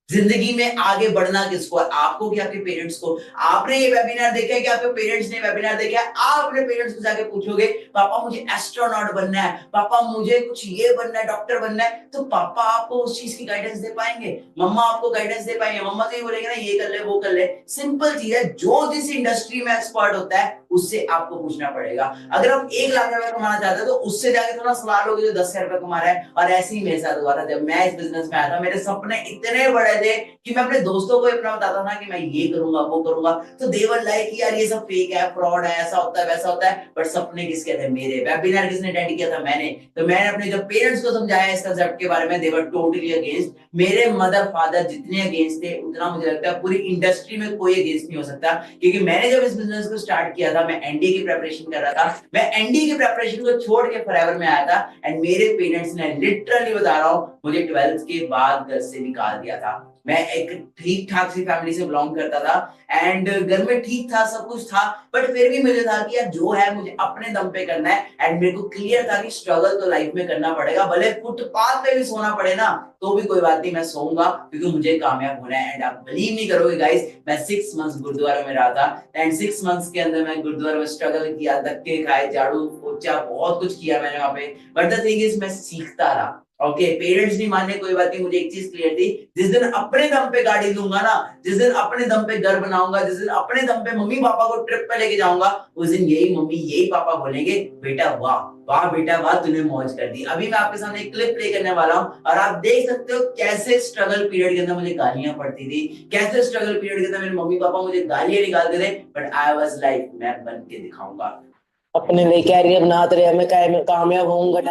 जिंदगी में आगे बढ़ना किसको है, आपको कि आपके पेरेंट्स को? आपने ये वेबिनार देखा है कि आपके पेरेंट्स ने वेबिनार देखा है? आप अपने पेरेंट्स को जाके पूछोगे पापा मुझे एस्ट्रोनॉट बनना है, पापा मुझे कुछ ये बनना है, डॉक्टर बनना है, तो पापा आपको उस चीज की गाइडेंस दे पाएंगे? मम्मा आपको गाइडेंस दे पाएंगे? मम्मा तो ये बोलेंगे ना ये कर ले वो कर ले। सिंपल चीज है, जो जिस इंडस्ट्री में एक्सपर्ट होता है उससे आपको पूछना पड़ेगा। अगर आप 1 लाख रुपए कमाना चाहते हो तो उससे जाके थोड़ा सवाल होगा जो 10,000 रुपए कमा रहा है। और ऐसे ही मेरे साथ हुआ था। जब मैं इस बिजनेस में आया था, मेरे सपने इतने बड़े थे कि मैं अपने दोस्तों को अपना बताता था कि मैं ये करूंगा वो करूंगा, तो दे वर लाइक यार ये सब फेक है, फ्रॉड है, ऐसा होता है वैसा होता है। बट सपने किसके थे? मेरे। वेबिनार किसने अटेंड किया था? मैंने। तो मैंने अपने जब पेरेंट्स को समझाया इस कंसेप्ट के बारे में, दे वर टोटली अगेंस्ट। मेरे मदर फादर जितने अगेंस्ट थे, उतना मुझे लगता है पूरी इंडस्ट्री में कोई अगेंस्ट नहीं हो सकता। क्योंकि मैंने जब इस बिजनेस को स्टार्ट किया था, मैं एनडीए की प्रिपरेशन कर रहा था। मैं एनडीए की प्रिपरेशन को छोड़ के फॉरएवर में आया था। एंड मेरे पेरेंट्स ने, लिटरली बता रहा हूँ, मुझे 12th के बाद घर से निकाल दिया था। मैं एक ठीक ठाक सी फैमिली से बिलोंग करता था एंड घर में ठीक था, सब कुछ था। बट फिर भी मुझे था कि यार जो है मुझे अपने दम पे करना है। एंड मेरे को क्लियर था कि स्ट्रगल तो लाइफ में करना पड़ेगा, भले फुटपाथ पे भी सोना पड़े ना तो भी कोई बात नहीं, मैं सोऊंगा, क्योंकि मुझे कामयाब होना है। एंड आप बिलीव नहीं करोगे गाइस, मैं 6 मंथ्स गुरुद्वारा में रहा था। एंड 6 मंथ्स के अंदर मैं गुरुद्वारा में स्ट्रगल किया, धक्के खाए, झाड़ू पोछा, बहुत कुछ किया मैंने वहां पे। बट द थिंग इज, मैं सीखता रहा। ओके, पेरेंट्स नहीं माने कोई बात नहीं, मुझे एक चीज क्लियर थी, जिस दिन अपने दम पे गाड़ी लूंगा ना, जिस दिन अपने दम पे घर बनाऊंगा, जिस दिन अपने दम पे मम्मी पापा को ट्रिप पे लेके जाऊंगा, उस दिन यही मम्मी यही पापा बोलेंगे, बेटा वाह वाह बेटा वाह, तूने मौज कर दी। अभी मैं आपके सामने एक क्लिप प्ले करने वाला हूं और आप देख सकते हो कैसे स्ट्रगल पीरियड के अंदर मुझे गालियां पड़ती थी, कैसे स्ट्रगल पीरियड के अंदर मेरे मम्मी पापा मुझे गालियां निकालते थे। बट आई वाज लाइक, मैं बन के दिखाऊंगा, अपने लिए कैरियर बनाते रहे, मैं कामयाब होऊंगा।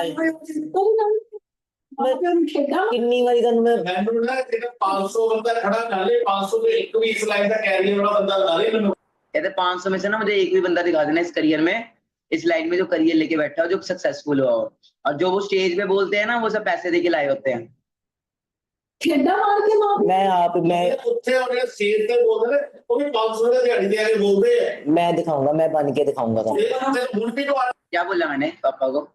किन्नी वारी गन में ਮੈਨੂੰ ਨਾ ਜਿਹੜਾ 500 बंदा खड़ा कर ले, 500 तो एक भी इस लाइन का कैरियर वाला बंदा बता दे ਮੈਨੂੰ। कहते 500 में से ना मुझे एक भी बंदा दिखा देना इस करियर में, इस लाइन में जो करियर लेके बैठा हो, जो सक्सेसफुल हुआ हो। और जो वो स्टेज पे बोलते हैं ना, वो सब पैसे देके लाए होते हैं। खेड़ा मार के मार, मैं ਉੱਥੇ ਉਹਨੇ ਸਟੇਜ ਤੇ ਬੋਲਦੇ ਨੇ, ਉਹ ਵੀ 500 ਦਾ ਦਿਹਾੜੀ ਦੇ ਕੇ ਬੋਲਦੇ ਆ। मैं दिखाऊंगा, मैं बन के दिखाऊंगा। क्या बोला मैंने पापा को?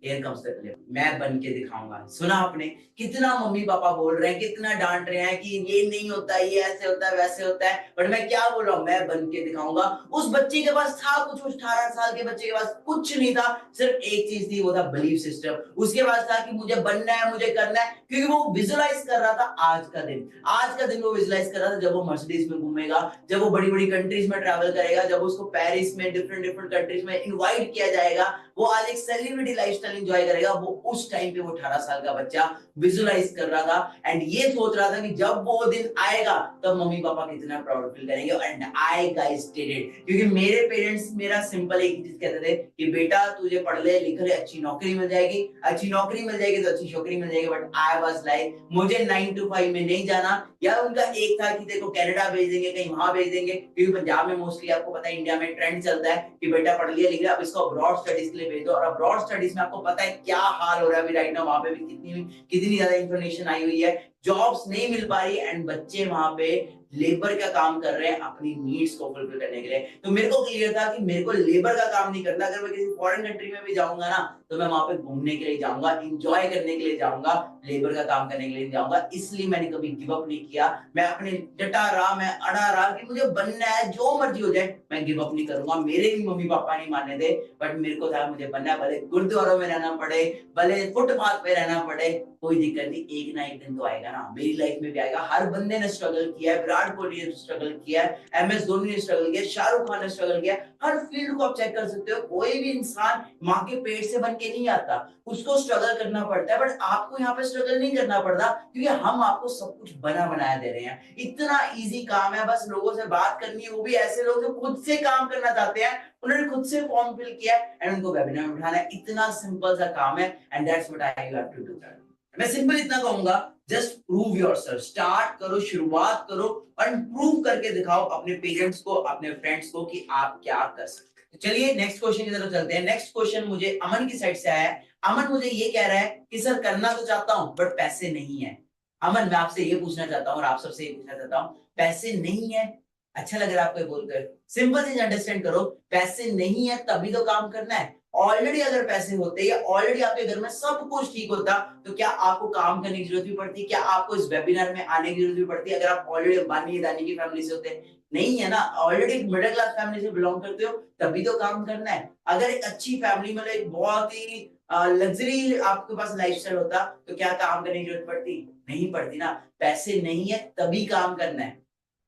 Here comes the clip. मैं बन के दिखाऊंगा। सुना आपने कितना मम्मी पापा बोल रहे हैं, कितना डांट रहे हैं कि ये नहीं होता, ये ऐसे होता है वैसे होता है, बट मैं क्या बोल रहा हूँ, मैं बन के दिखाऊंगा। उस बच्चे के पास था कुछ, 18 साल के बच्चे के पास कुछ नहीं था, सिर्फ एक चीज थी, वो था बिलीफ सिस्टम। उसके पास था कि मुझे बनना है, मुझे करना है, क्योंकि वो विजुअलाइज कर रहा था आज का दिन। आज का दिन वो विजुअलाइज कर रहा था जब वो मर्सिडीज में घूमेगा, जब वो बड़ी बड़ी कंट्रीज में ट्रैवल करेगा, जब उसको पेरिस में डिफरेंट कंट्रीज में इनवाइट किया जाएगा, वो आज एक सेलिब्रिटी लाइफस्टाइल एंजॉय करेगा। वो उस टाइम पे वो 18 साल का बच्चा विजुअलाइज कर रहा था एंड ये सोच रहा था कि जब वो दिन आएगा तब मम्मी पापा कितना प्राउड फील करेंगे। And I guys did it, क्योंकि मेरे पेरेंट्स मेरा सिंपल एक चीज कहते थे कि बेटा तुझे पढ़ ले लिख ले, अच्छी नौकरी मिल जाएगी, अच्छी नौकरी मिल जाएगी तो अच्छी छोकरी मिल जाएगी। बट आई वाज लाइक, मुझे 9 to 5 में नहीं जाना। या उनका एक था कि देखो कनाडा भेज देंगे, कहीं वहां भेज देंगे, क्योंकि पंजाब में मोस्टली आपको पता है इंडिया में ट्रेंड चलता है कि बेटा पढ़ लिया लिख लिया, अब इसको अब्रॉड स्टडीज के लिए भेज दो। और अब्रॉड स्टडीज में आपको पता है क्या हाल हो रहा है अभी राइट नाउ, वहां पे भी कितनी ज्यादा इंफॉर्मेशन आई हुई है, जॉब्स नहीं मिल पा रही एंड बच्चे वहां पे लेबर का काम कर रहे हैं अपनी नीड्स को फुलफिल करने के लिए। तो मेरे को क्लियर था कि मेरे को लेबर का काम नहीं करना। अगर मैं किसी फॉरेन कंट्री में भी जाऊंगा ना, तो मैं वहां पे घूमने के लिए जाऊंगा, एंजॉय करने के लिए जाऊंगा, लेबर का काम करने के लिए जाऊंगा। इसलिए मैंने कभी गिव अप नहीं किया। मैं अपने डटा रहा, मैं अड़ा रहा कि मुझे बनना है, जो मर्जी हो जाए मैं गिव अप नहीं करूंगा। मेरे भी मम्मी पापा नहीं माने थे, बट मेरे को था मुझे बनना है, भले गुरुद्वारों में रहना पड़े, भले फुटपाथ पे रहना पड़े, कोई दिक्कत नहीं, एक ना एक दिन तो आएगा ना, मेरी लाइफ में भी आएगा। हर बंदे ने स्ट्रगल किया है, विराट कोहली ने स्ट्रगल किया है, MS धोनी ने स्ट्रगल किया, शाहरुख खान ने स्ट्रगल किया। हर फील्ड को आप चेक कर सकते हो, कोई भी इंसान माँ के पेट से बन के नहीं आता, उसको स्ट्रगल करना पड़ता है। बट आपको यहाँ पे स्ट्रगल नहीं करना पड़ता, क्योंकि हम आपको सब कुछ बना बनाया दे रहे हैं। इतना इजी काम है, बस लोगों से बात करनी है, वो भी ऐसे लोग जो खुद से काम करना चाहते हैं, उन्होंने खुद से फॉर्म फिल किया एंड उनको वेबिनार में उठाना है। इतना सिंपल सा काम है and that's what I have to do. मैं सिंपल इतना कहूंगा, जस्ट प्रूव योरसेल्फ, स्टार्ट करो, शुरुआत करो और प्रूव करके दिखाओ अपने पेरेंट्स को, अपने फ्रेंड्स को कि आप क्या कर सकते हैं। तो चलिए नेक्स्ट क्वेश्चन की तरफ चलते हैं। नेक्स्ट क्वेश्चन मुझे अमन की साइड से आया है। अमन मुझे ये कह रहा है कि सर करना तो चाहता हूं बट पैसे नहीं है। अमन मैं आपसे ये पूछना चाहता हूं और आप सबसे ये पूछना चाहता हूं, पैसे नहीं है, अच्छा लग रहा है आपको बोलकर? सिंपल चीज अंडरस्टैंड करो, पैसे नहीं है तभी तो काम करना है। ऑलरेडी अगर पैसे होते या ऑलरेडी आपके घर में सब कुछ ठीक होता, तो क्या आपको काम करने की जरूरत भी पड़ती? क्या आपको इस वेबिनार में आने की जरूरत भी पड़ती अगर आप ऑलरेडी अंबानी अदानी की फैमिली से होते? नहीं है ना, ऑलरेडी मिडिल क्लास फैमिली से बिलोंग करते हो तभी तो काम करना है। अगर एक अच्छी फैमिली मतलब एक बहुत ही लग्जरी आपके पास लाइफस्टाइल होता, तो क्या काम करने की जरूरत पड़ती? नहीं पड़ती ना। पैसे नहीं है तभी काम करना है।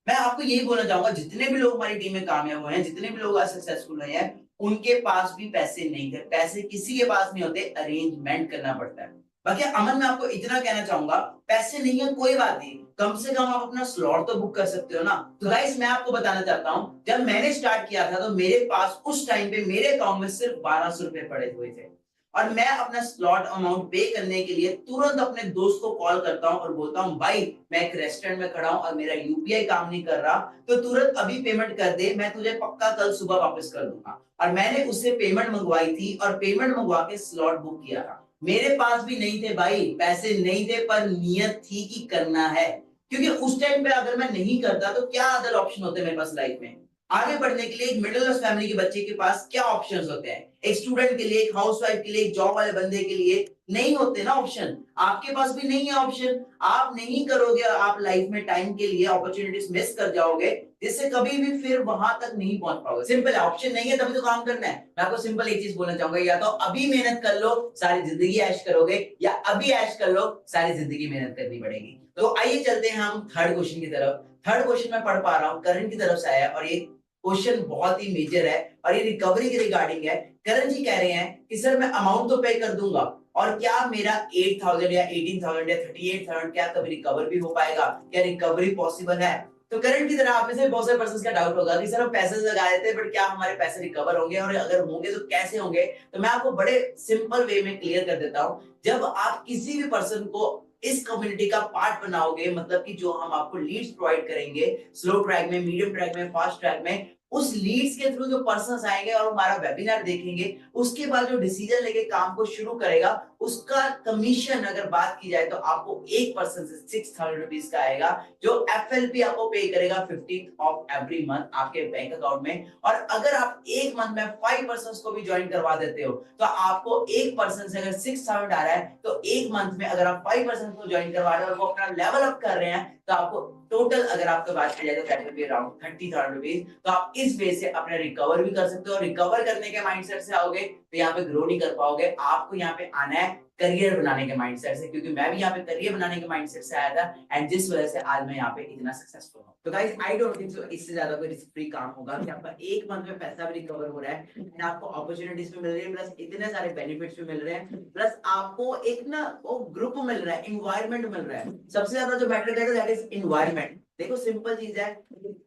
मैं आपको यही बोलना चाहूंगा, जितने भी लोग हमारी टीम में कामयाब हुए हैं, जितने भी लोग आज सक्सेसफुल हुए हैं, उनके पास भी पैसे नहीं थे। पैसे किसी के पास नहीं होते, अरेंजमेंट करना पड़ता है। बाकी अमन, मैं आपको इतना कहना चाहूंगा, पैसे नहीं है कोई बात नहीं, कम से कम आप अपना स्लॉट तो बुक कर सकते हो ना। तो गाइस, मैं आपको बताना चाहता हूँ, जब मैंने स्टार्ट किया था तो मेरे पास उस टाइम पे मेरे अकाउंट में सिर्फ 1200 रुपए पड़े हुए थे, और मैं अपना स्लॉट अमाउंट पे करने के लिए तुरंत अपने दोस्त को कॉल करता हूं और बोलता हूं, भाई मैं एक रेस्टोरेंट में खड़ा हूं और मेरा यूपीआई काम नहीं कर रहा, तो तुरंत अभी पेमेंट कर दे, मैं तुझे पक्का कल सुबह वापस कर दूंगा। और मैंने उससे पेमेंट मंगवाई थी और पेमेंट मंगवा के स्लॉट बुक किया था। मेरे पास भी नहीं थे भाई, पैसे नहीं थे, पर नियत थी कि करना है। क्योंकि उस टाइम पे अगर मैं नहीं करता तो क्या अदर ऑप्शन होते मेरे पास लाइफ में? आगे बढ़ने के लिए एक मिडिल क्लास फैमिली के बच्चे के पास क्या ऑप्शंस होते हैं? एक स्टूडेंट के लिए, एक हाउसवाइफ के लिए, एक जॉब वाले बंदे के लिए नहीं होते ना ऑप्शन। आपके पास भी नहीं है ऑप्शन, आप नहीं करोगे, आप लाइफ में टाइम के लिए अपॉर्चुनिटीज मिस कर जाओगे, जिससे कभी भी फिर वहां तक नहीं पहुंच पाओगे। सिंपल है, ऑप्शन नहीं है तभी तो काम करना है। मैं आपको सिंपल एक चीज बोलना चाहूंगा, या तो अभी मेहनत कर लो, सारी जिंदगी ऐश करोगे, या अभी ऐश कर लो, सारी जिंदगी मेहनत करनी पड़ेगी। तो आइए चलते हैं हम थर्ड क्वेश्चन की तरफ। थर्ड क्वेश्चन मैं पढ़ पा रहा हूँ, करण की तरफ से आया, और ये क्वेश्चन बहुत ही मेजर है और ये रिकवरी के रिगार्डिंग है। करण जी कह रहे हैं कि सर मैं अमाउंट तो पे कर दूंगा, और क्या मेरा 8000 या 18000 या 38000 क्या कभी रिकवर भी हो पाएगा? क्या रिकवरी पॉसिबल है? तो करंट की तरह आप में से बहुत सारे पर्सन का डाउट होगा कि सर हम पैसे लगा देते हैं, बट क्या हमारे पैसे रिकवर होंगे, और अगर होंगे तो कैसे होंगे? तो मैं आपको बड़े सिंपल वे में क्लियर कर देता हूं। जब आप किसी भी पर्सन को इस कम्युनिटी का पार्ट बनाओगे, मतलब कि जो हम आपको लीड्स प्रोवाइड करेंगे, स्लो ट्रैक में, मीडियम ट्रैक में, फास्ट ट्रैक में, उस लीड्स के थ्रू जो पर्सन्स आएंगे और हमारा वेबिनार देखेंगे, उसके बाद जो डिसीजन लेके काम को शुरू करेगा, उसका कमीशन अगर बात की जाए तो आपको एक पर्सन से 6000 रुपीज का आएगा, जो एफएलपी आपको पे करेगा 15th ऑफ एवरी मंथ आपके बैंक अकाउंट में। और अगर आप एक मंथ में 5 पर्सन को भी ज्वाइन करवा देते हो, तो आपको एक पर्सन से अगर 6000 आ रहा है, तो एक मंथ में अगर आप 5 पर्सन को ज्वाइन करवा रहे हो और वो अपना लेवल अप कर रहे हैं, तो आपको टोटल अगर आपको बात की जाए तो that will be around 30,000 rupees. तो आप इस वे से अपने रिकवर भी कर सकते हो। रिकवर करने के माइंडसेट से आओगे तो यहाँ पे ग्रो नहीं कर पाओगे। आपको यहाँ पे आना है करियर बनाने के माइंडसेट से, क्योंकि मैं भी यहाँ पे करियर बनाने के माइंडसेट से आया था, एंड जिस वजह से आज मैं यहाँ पे इतना सक्सेसफुल हूँ। तो guys, I don't think so इससे ज्यादा कोई रिस्क फ्री काम होगा कि आपका एक मंथ में पैसा भी रिकवर हो रहा है, एंड आपको अपॉर्चुनिटीज भी मिल रही है, प्लस इतने सारे बेनिफिट्स भी मिल रहे हैं, प्लस आपको एक ना वो ग्रुप मिल रहा है, इन्वायरमेंट मिल रहा है। सबसे ज्यादा जो मैटर करता है दैट इज इन्वायरमेंट। देखो सिंपल चीज है,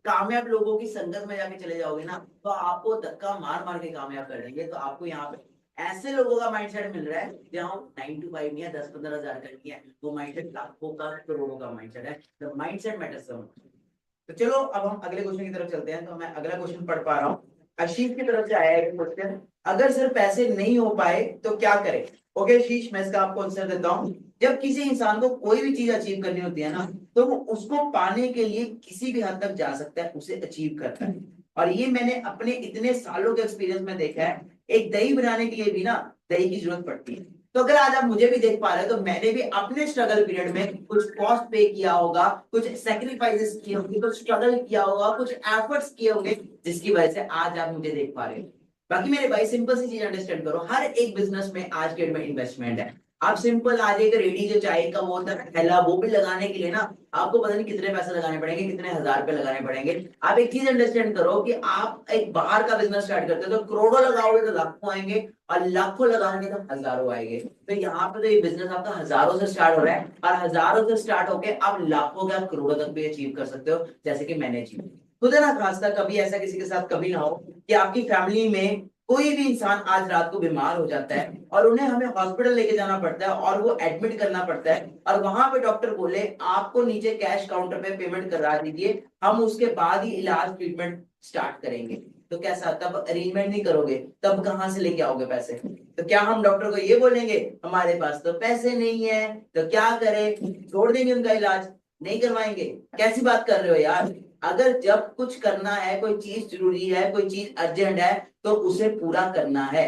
कामयाब लोगों की संगत में जाके चले जाओगे ना, तो आपको धक्का मार मार के कामयाब कर देंगे। तो आपको यहाँ पे ऐसे लोगों का माइंडसेट मिल रहा है जहाँ 9 to 5 नहीं है, 10-15 हजार का नहीं है, वो माइंडसेट लाखों का, करोड़ों का माइंडसेट है। The mindset matters so much. तो चलो अब हम अगले क्वेश्चन की तरफ चलते हैं। तो मैं अगला क्वेश्चन पढ़ पा रहा हूँ, आशीष की तरफ से आया है क्वेश्चन, अगर सर पैसे नहीं हो पाए तो क्या करें? ओके आशीष, मैं इसका आपको आंसर देता हूँ। जब किसी इंसान को कोई भी चीज अचीव करनी होती है ना, तो वो उसको पाने के लिए किसी भी हद तक जा सकता है, उसे अचीव करता है। और ये मैंने अपने इतने सालों के एक्सपीरियंस में देखा है। एक दही बनाने के लिए भी ना दही की जरूरत पड़ती है। तो अगर आज आप मुझे भी देख पा रहे हो, तो मैंने भी अपने स्ट्रगल पीरियड में कुछ कॉस्ट पे किया होगा, कुछ सेक्रीफाइसेस किए होंगे, कुछ स्ट्रगल किया होगा, कुछ एफर्ट्स किए होंगे, जिसकी वजह से आज आप मुझे देख पा रहे हो। बाकी मेरे भाई, सिंपल सी चीज अंडरस्टैंड करो, हर एक बिजनेस में आज के डेट में इन्वेस्टमेंट है। आप सिंपल आज एक रेडी जो चाय का वो होता है थैला, वो भी लगाने के लिए ना आपको पता नहीं कितने पैसे लगाने पड़ेंगे, कितने हजार रुपए लगाने पड़ेंगे। आप एक चीज अंडरस्टैंड करो कि आप एक बाहर का बिजनेस स्टार्ट करते हो तो करोड़ों लगाओगे तो लाखों आएंगे, और लाखों लगाओगे तो हजारों आएंगे। तो यहाँ पे तो ये बिजनेस आपका हजारों से स्टार्ट हो रहा है, और हजारों से स्टार्ट होके आप लाखों का करोड़ों तक भी अचीव कर सकते हो, जैसे कि मैंने अचीव। खुद है ना, खासकर कभी ऐसा किसी के साथ कभी ना हो कि आपकी फैमिली में कोई भी इंसान आज रात को बीमार हो जाता है और उन्हें हमें हॉस्पिटल लेके जाना पड़ता है और वो एडमिट करना पड़ता है, और वहां पे डॉक्टर बोले आपको नीचे कैश काउंटर पे पेमेंट करा दीजिए, हम उसके बाद ही इलाज ट्रीटमेंट स्टार्ट करेंगे। तो कैसा, तब अरेंजमेंट नहीं करोगे, तब कहां से लेके आओगे पैसे? तो क्या हम डॉक्टर को ये बोलेंगे हमारे पास तो पैसे नहीं है, तो क्या करें, छोड़ देंगे उनका इलाज, नहीं करवाएंगे? कैसी बात कर रहे हो यार? अगर जब कुछ करना है, कोई चीज जरूरी है, कोई चीज अर्जेंट है, तो उसे पूरा करना है।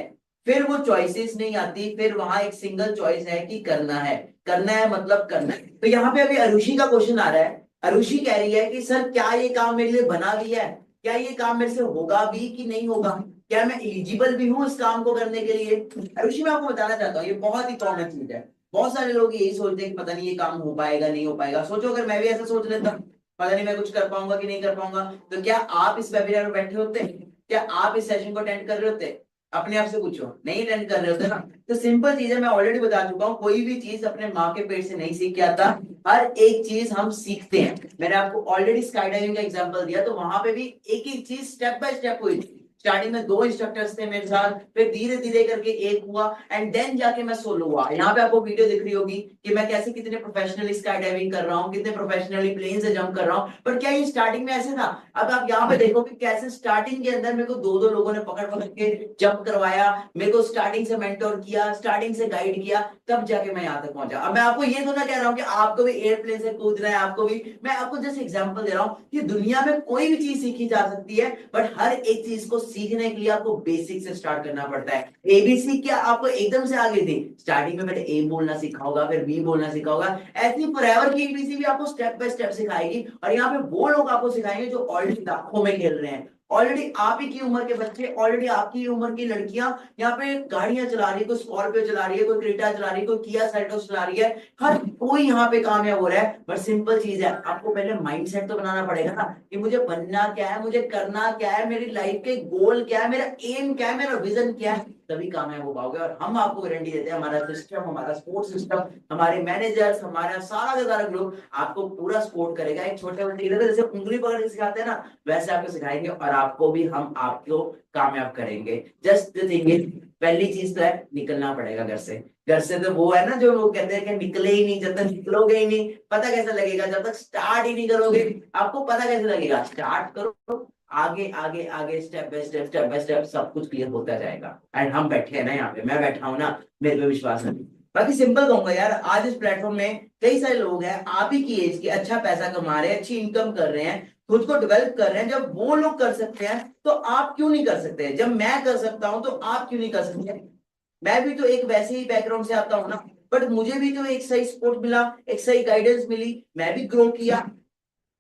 फिर वो चॉइसेस नहीं आती, फिर वहां एक सिंगल चॉइस है कि करना है। करना है मतलब करना है। तो यहाँ पे अभी अरुषि का क्वेश्चन आ रहा है। अरुषि कह रही है कि सर क्या ये काम मेरे लिए बना भी है, क्या ये काम मेरे से होगा भी कि नहीं होगा, क्या मैं एलिजिबल भी हूँ इस काम को करने के लिए? अरुषि, मैं आपको बताना चाहता हूँ, ये बहुत ही कॉमन चीज है। बहुत सारे लोग यही सोचते हैं कि पता नहीं ये काम हो पाएगा नहीं हो पाएगा। सोचो अगर मैं भी ऐसा सोच लेता, पता नहीं मैं कुछ कर पाऊंगा कि नहीं कर पाऊंगा। तो क्या आप इस वेबिनार में बैठे होते? क्या आप इस सेशन को अटेंड कर रहे होते? अपने आप से पूछो, नहीं अटेंड कर रहे होते ना। तो सिंपल चीज है, मैं ऑलरेडी बता चुका हूँ, कोई भी चीज अपने माँ के पेट से नहीं सीख के आता, हर एक चीज हम सीखते हैं। मैंने आपको ऑलरेडी स्काई डाइविंग का एग्जांपल दिया, तो वहां पे भी एक एक चीज स्टेप बाय स्टेप हुई थी। स्टार्टिंग में 2 इंस्ट्रक्टर्स थे मेरे साथ, फिर धीरे धीरे करके एक हुआ, एंड देन जाके मैं सोलो हुआ। यहाँ पे आपको वीडियो दिख रही होगी कि मैं कैसे कितने प्रोफेशनली स्काई डाइविंग कर रहा हूँ, कितने प्रोफेशनली प्लेन से जंप कर रहा हूँ। पर क्या ये स्टार्टिंग में ऐसे था? अब आप यहाँ पे देखो कि कैसे स्टार्टिंग के अंदर मेरे को 2-2 लोगों ने पकड़ पकड़ के जंप करवाया, मेरे को स्टार्टिंग से मेंटोर किया, स्टार्टिंग से गाइड किया, तब जाके मैं यहाँ तक पहुंचा। अब मैं आपको ये तो ना कह रहा हूँ कि आपको भी एयरप्लेन से कूदना है, आपको भी, मैं आपको जस्ट एग्जांपल दे रहा हूँ कि दुनिया में कोई भी चीज सीखी जा सकती है, बट हर एक चीज को सीखने के लिए आपको बेसिक से स्टार्ट करना पड़ता है। एबीसी क्या आपको एकदम से आगे थी? स्टार्टिंग में मैंने ए बोलना सीखा होगा, फिर बी बोलना सीखा होगा, ऐसी फॉरएवर की एबीसी भी आपको स्टेप बाय स्टेप सिखाएगी। और यहाँ पे वो लोग आपको सिखाएंगे जो ऑलरेडी लाखों में खेल रहे हैं, ऑलरेडी आप ही की उम्र के बच्चे, ऑलरेडी आपकी उम्र की लड़कियां यहाँ पे गाड़ियां चला रही है, कोई स्कॉर्पियो चला रही है, कोई क्रेटा चला रही है, कोई किया सेल्टोस चला रही है, हर कोई यहाँ पे कामयाब हो रहा है। बट सिंपल चीज है, आपको पहले माइंडसेट तो बनाना पड़ेगा ना कि मुझे बनना क्या है, मुझे करना क्या है, मेरी लाइफ के गोल क्या है, मेरा एम क्या है, मेरा विजन क्या है, तभी कामयाब हो पाओगे। और हम आपको गारंटी देते हैं, हमारा सिस्टम, हमारा सपोर्ट सिस्टम, हमारे मैनेजर्स, हमारा सारा का सारा ग्रुप आपको पूरा सपोर्ट करेगा। एक छोटे बच्चे की तरह जैसे उंगली पकड़ के सिखाते हैं ना, वैसे आपको सिखाएंगे, और आपको भी हम आपको कामयाब करेंगे। जस्ट द थिंग इज, पहली चीज तो है निकलना पड़ेगा घर से। घर से तो वो है ना जो लोग कहते हैं कि निकले ही नहीं, जब तक निकलोगे ही नहीं पता कैसे लगेगा, जब तक स्टार्ट ही नहीं करोगे आपको पता कैसे लगेगा। स्टार्ट करो, आगे आगे आगे, स्टेप बाय स्टेप सब कुछ क्लियर होता जाएगा। एंड हम बैठे हैं ना यहाँ पे, मैं बैठा हूँ ना, मेरे पे विश्वास है। बाकी सिंपल कहूंगा यार, आज इस प्लेटफॉर्म में कई सारे लोग हैं आप ही की एज के, अच्छा पैसा कमा रहे हैं, अच्छी इनकम कर रहे हैं, खुद को डेवलप कर रहे हैं। जब वो लोग कर सकते हैं तो आप क्यों नहीं कर सकते? जब मैं कर सकता हूं तो आप क्यों नहीं कर सकते? मैं भी तो एक वैसे ही बैकग्राउंड से आता हूँ ना, बट मुझे भी तो एक सही सपोर्ट मिला, एक सही गाइडेंस मिली, मैं भी ग्रो किया।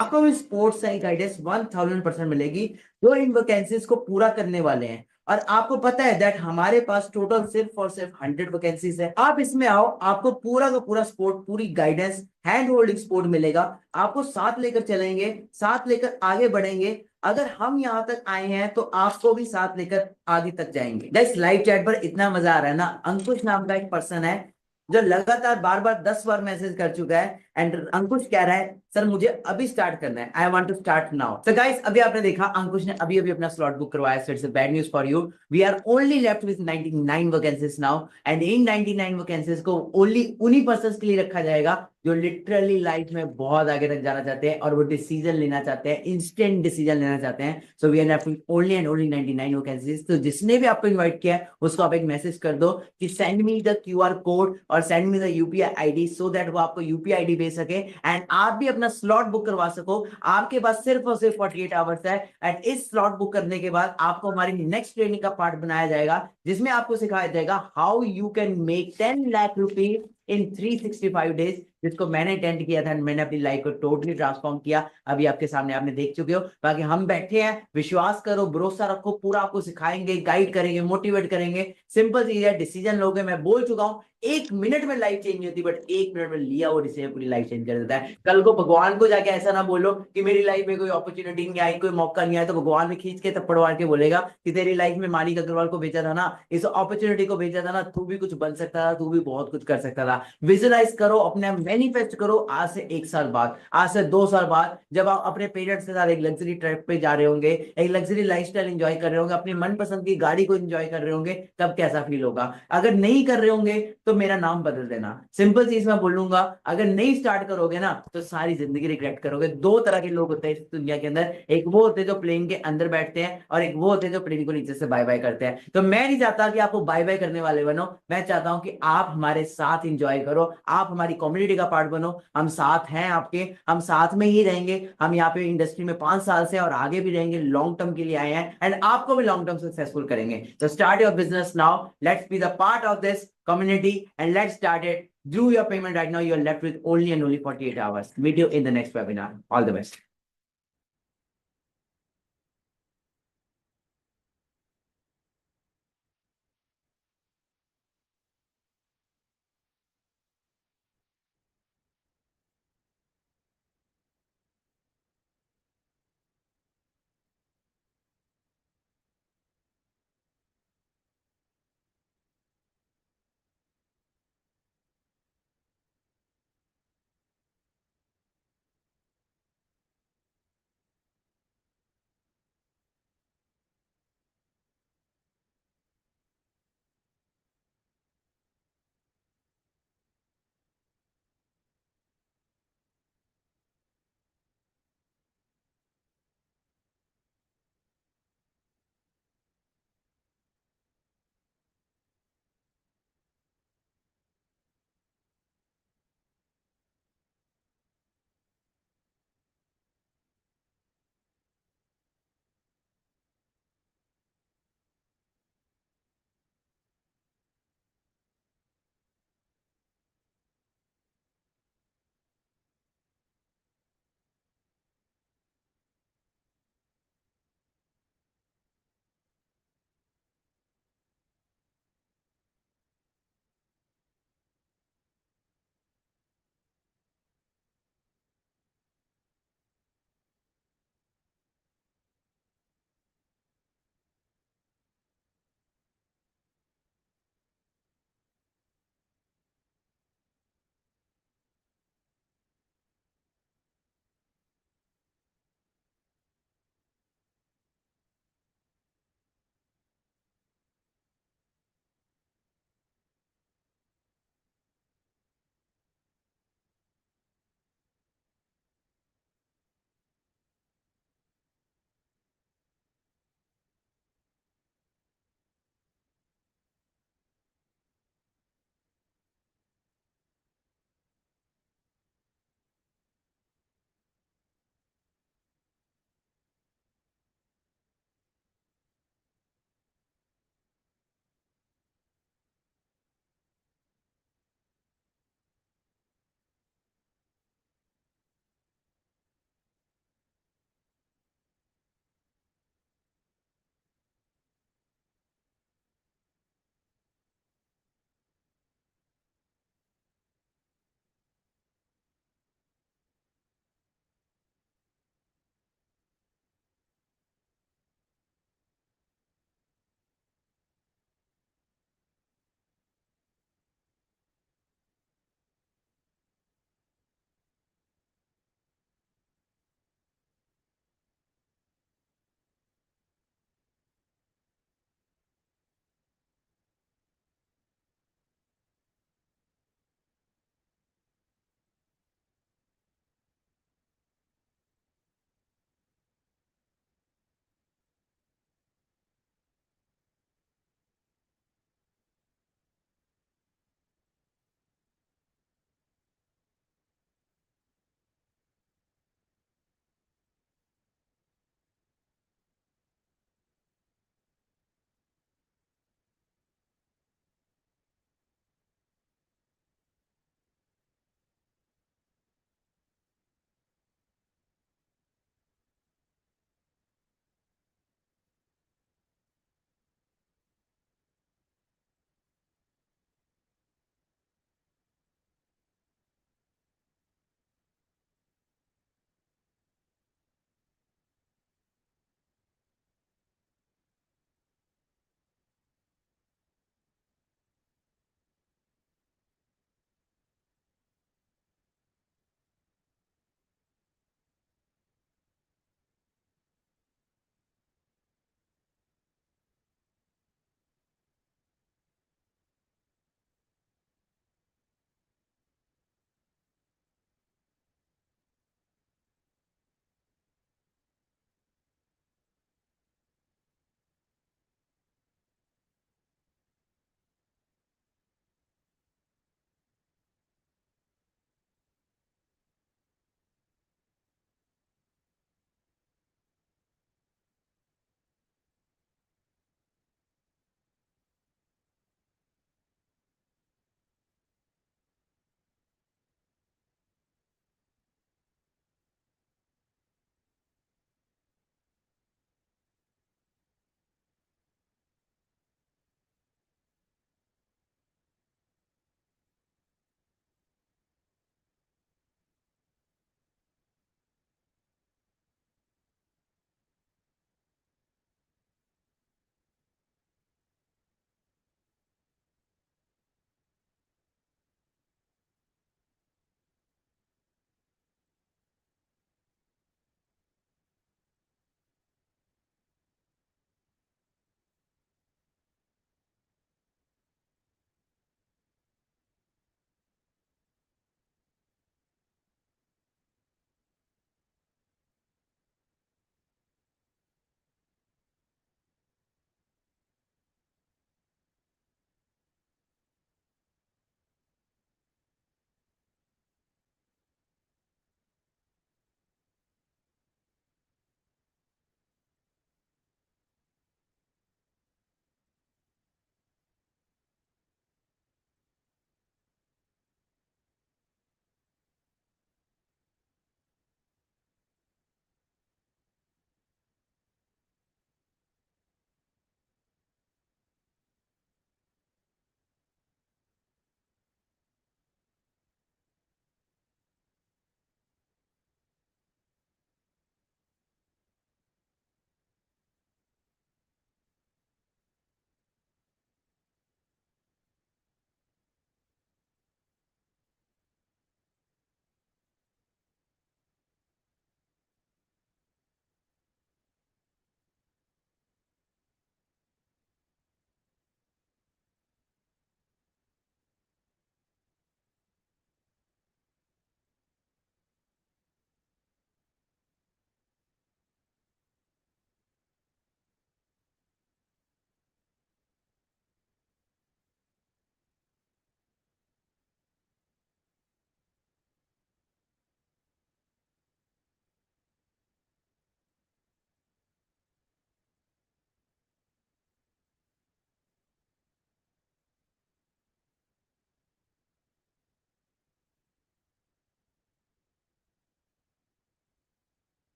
आपको भी स्पोर्ट्स सही गाइडेंस 1000% मिलेगी, जो इन वैकेंसीज को पूरा करने वाले हैं। और आपको पता है दैट हमारे पास टोटल सिर्फ और सिर्फ 100 वैकेंसीज है। आप इसमें आओ, आपको पूरा का पूरा सपोर्ट, पूरी गाइडेंस, हैंड होल्डिंग सपोर्ट मिलेगा। आपको साथ लेकर चलेंगे, साथ लेकर आगे बढ़ेंगे। अगर हम यहाँ तक आए हैं तो आपको भी साथ लेकर आगे तक जाएंगे। गाइस लाइव चैट पर इतना मजा आ रहा है ना, अंकुश नाम का एक पर्सन है जो लगातार बार बार 10 बार मैसेज कर चुका है, एंड अंकुश कह रहा है सर मुझे अभी स्टार्ट करना है, I want to start now. तो गाइस अभी आपने देखा अंकुश ने अभी अभी अपना स्लॉट बुक करवाया, so it's a bad news for you. We are only left with 99 vacancies now, and in 99 vacancies को ओनली उन्हीं पर्संस के लिए रखा जाएगा जो लिटरली लाइफ में बहुत आगे तक जाना चाहते हैं और वो डिसीजन लेना चाहते हैं, इंस्टेंट डिसीजन लेना चाहते हैं। So we are left with only and only 99 vacancies. तो जिसने भी आपको इनवाइट किया है उसको आप एक मैसेज कर दो कि send me the QR code और send me the UPI ID, so that वो आपको UPI ID भेज सके एंड आप भी अपना स्लॉट बुक करवा सको। आपके पास सिर्फ और सिर्फ 48 आवर्स है, एंड इस स्लॉट बुक करने के बाद आपको हमारी नेक्स्ट ट्रेनिंग का पार्ट बनाया जाएगा, जिसमें आपको सिखाया जाएगा how you can make 10 lakh rupees in 365 days, जिसको मैंने अटेंड किया था, मैंने अपनी लाइफ को टोटली ट्रांसफॉर्म किया। अभी आपके सामने आपने देख चुके हो। बाकी हम बैठे हैं, विश्वास करो, भरोसा रखो, पूरा आपको सिखाएंगे, गाइड करेंगे, मोटिवेट करेंगे। सिंपल चीज है, डिसीजन लोगे। मैं बोल चुका हूं 1 मिनट में लाइफ चेंज नहीं होती, बट 1 मिनट में लिया वो डिसीजन पूरी लाइफ चेंज कर देता है। कल को भगवान को जाके ऐसा ना बोलो कि मेरी लाइफ में कोई अपॉर्चुनिटी नहीं आई, कोई मौका नहीं आया, तो भगवान में खींच के थप्पड़ मार के बोलेगा कि तेरी लाइफ में मानिक अग्रवाल को भेजा था ना, इस अपॉर्चुनिटी को भेजा था ना, तू भी कुछ बन सकता था, तू भी बहुत कुछ कर सकता था। विजुअलाइज करो, अपने मैनिफेस्ट करो, आज से 1 साल बाद, आज से 2 साल बाद, जब आप अपने पेरेंट्स के साथ एक लग्जरी ट्रिप पे जा रहे होंगे, एक लग्जरी लाइफस्टाइल एंजॉय कर रहे होंगे, अपनी मनपसंद की गाड़ी को एंजॉय कर रहे होंगे, तब कैसा फील होगा। अगर नहीं कर रहे होंगे तो मेरा नाम बदल देना। सिंपल चीज मैं बोलूंगा, अगर नहीं स्टार्ट करोगे ना तो सारी जिंदगी रिग्रेट करोगे। 2 तरह के लोग होते हैं इस दुनिया के अंदर, एक वो होते हैं जो प्लेन के अंदर बैठते हैं, और एक वो होते हैं जो प्लेन को नीचे से बाय बाय करते हैं। तो मैं नहीं चाहता कि आपको बाय बाय करने वाले बनो, मैं चाहता हूं कि आप हमारे साथ इंजॉय करो, आप हमारी कम्युनिटी का पार्ट बनो। हम साथ हैं आपके, हम साथ में ही रहेंगे। हम यहाँ पे इंडस्ट्री में 5 साल से और आगे भी रहेंगे, लॉन्ग टर्म के लिए आए हैं, एंड आपको भी लॉन्ग टर्म सक्सेसफुल करेंगे। तो start your business now, let's be the part of this community and let's start it. Do your payment right now. You are left with only and only 48 hours. Meet you in the next webinar. All the best.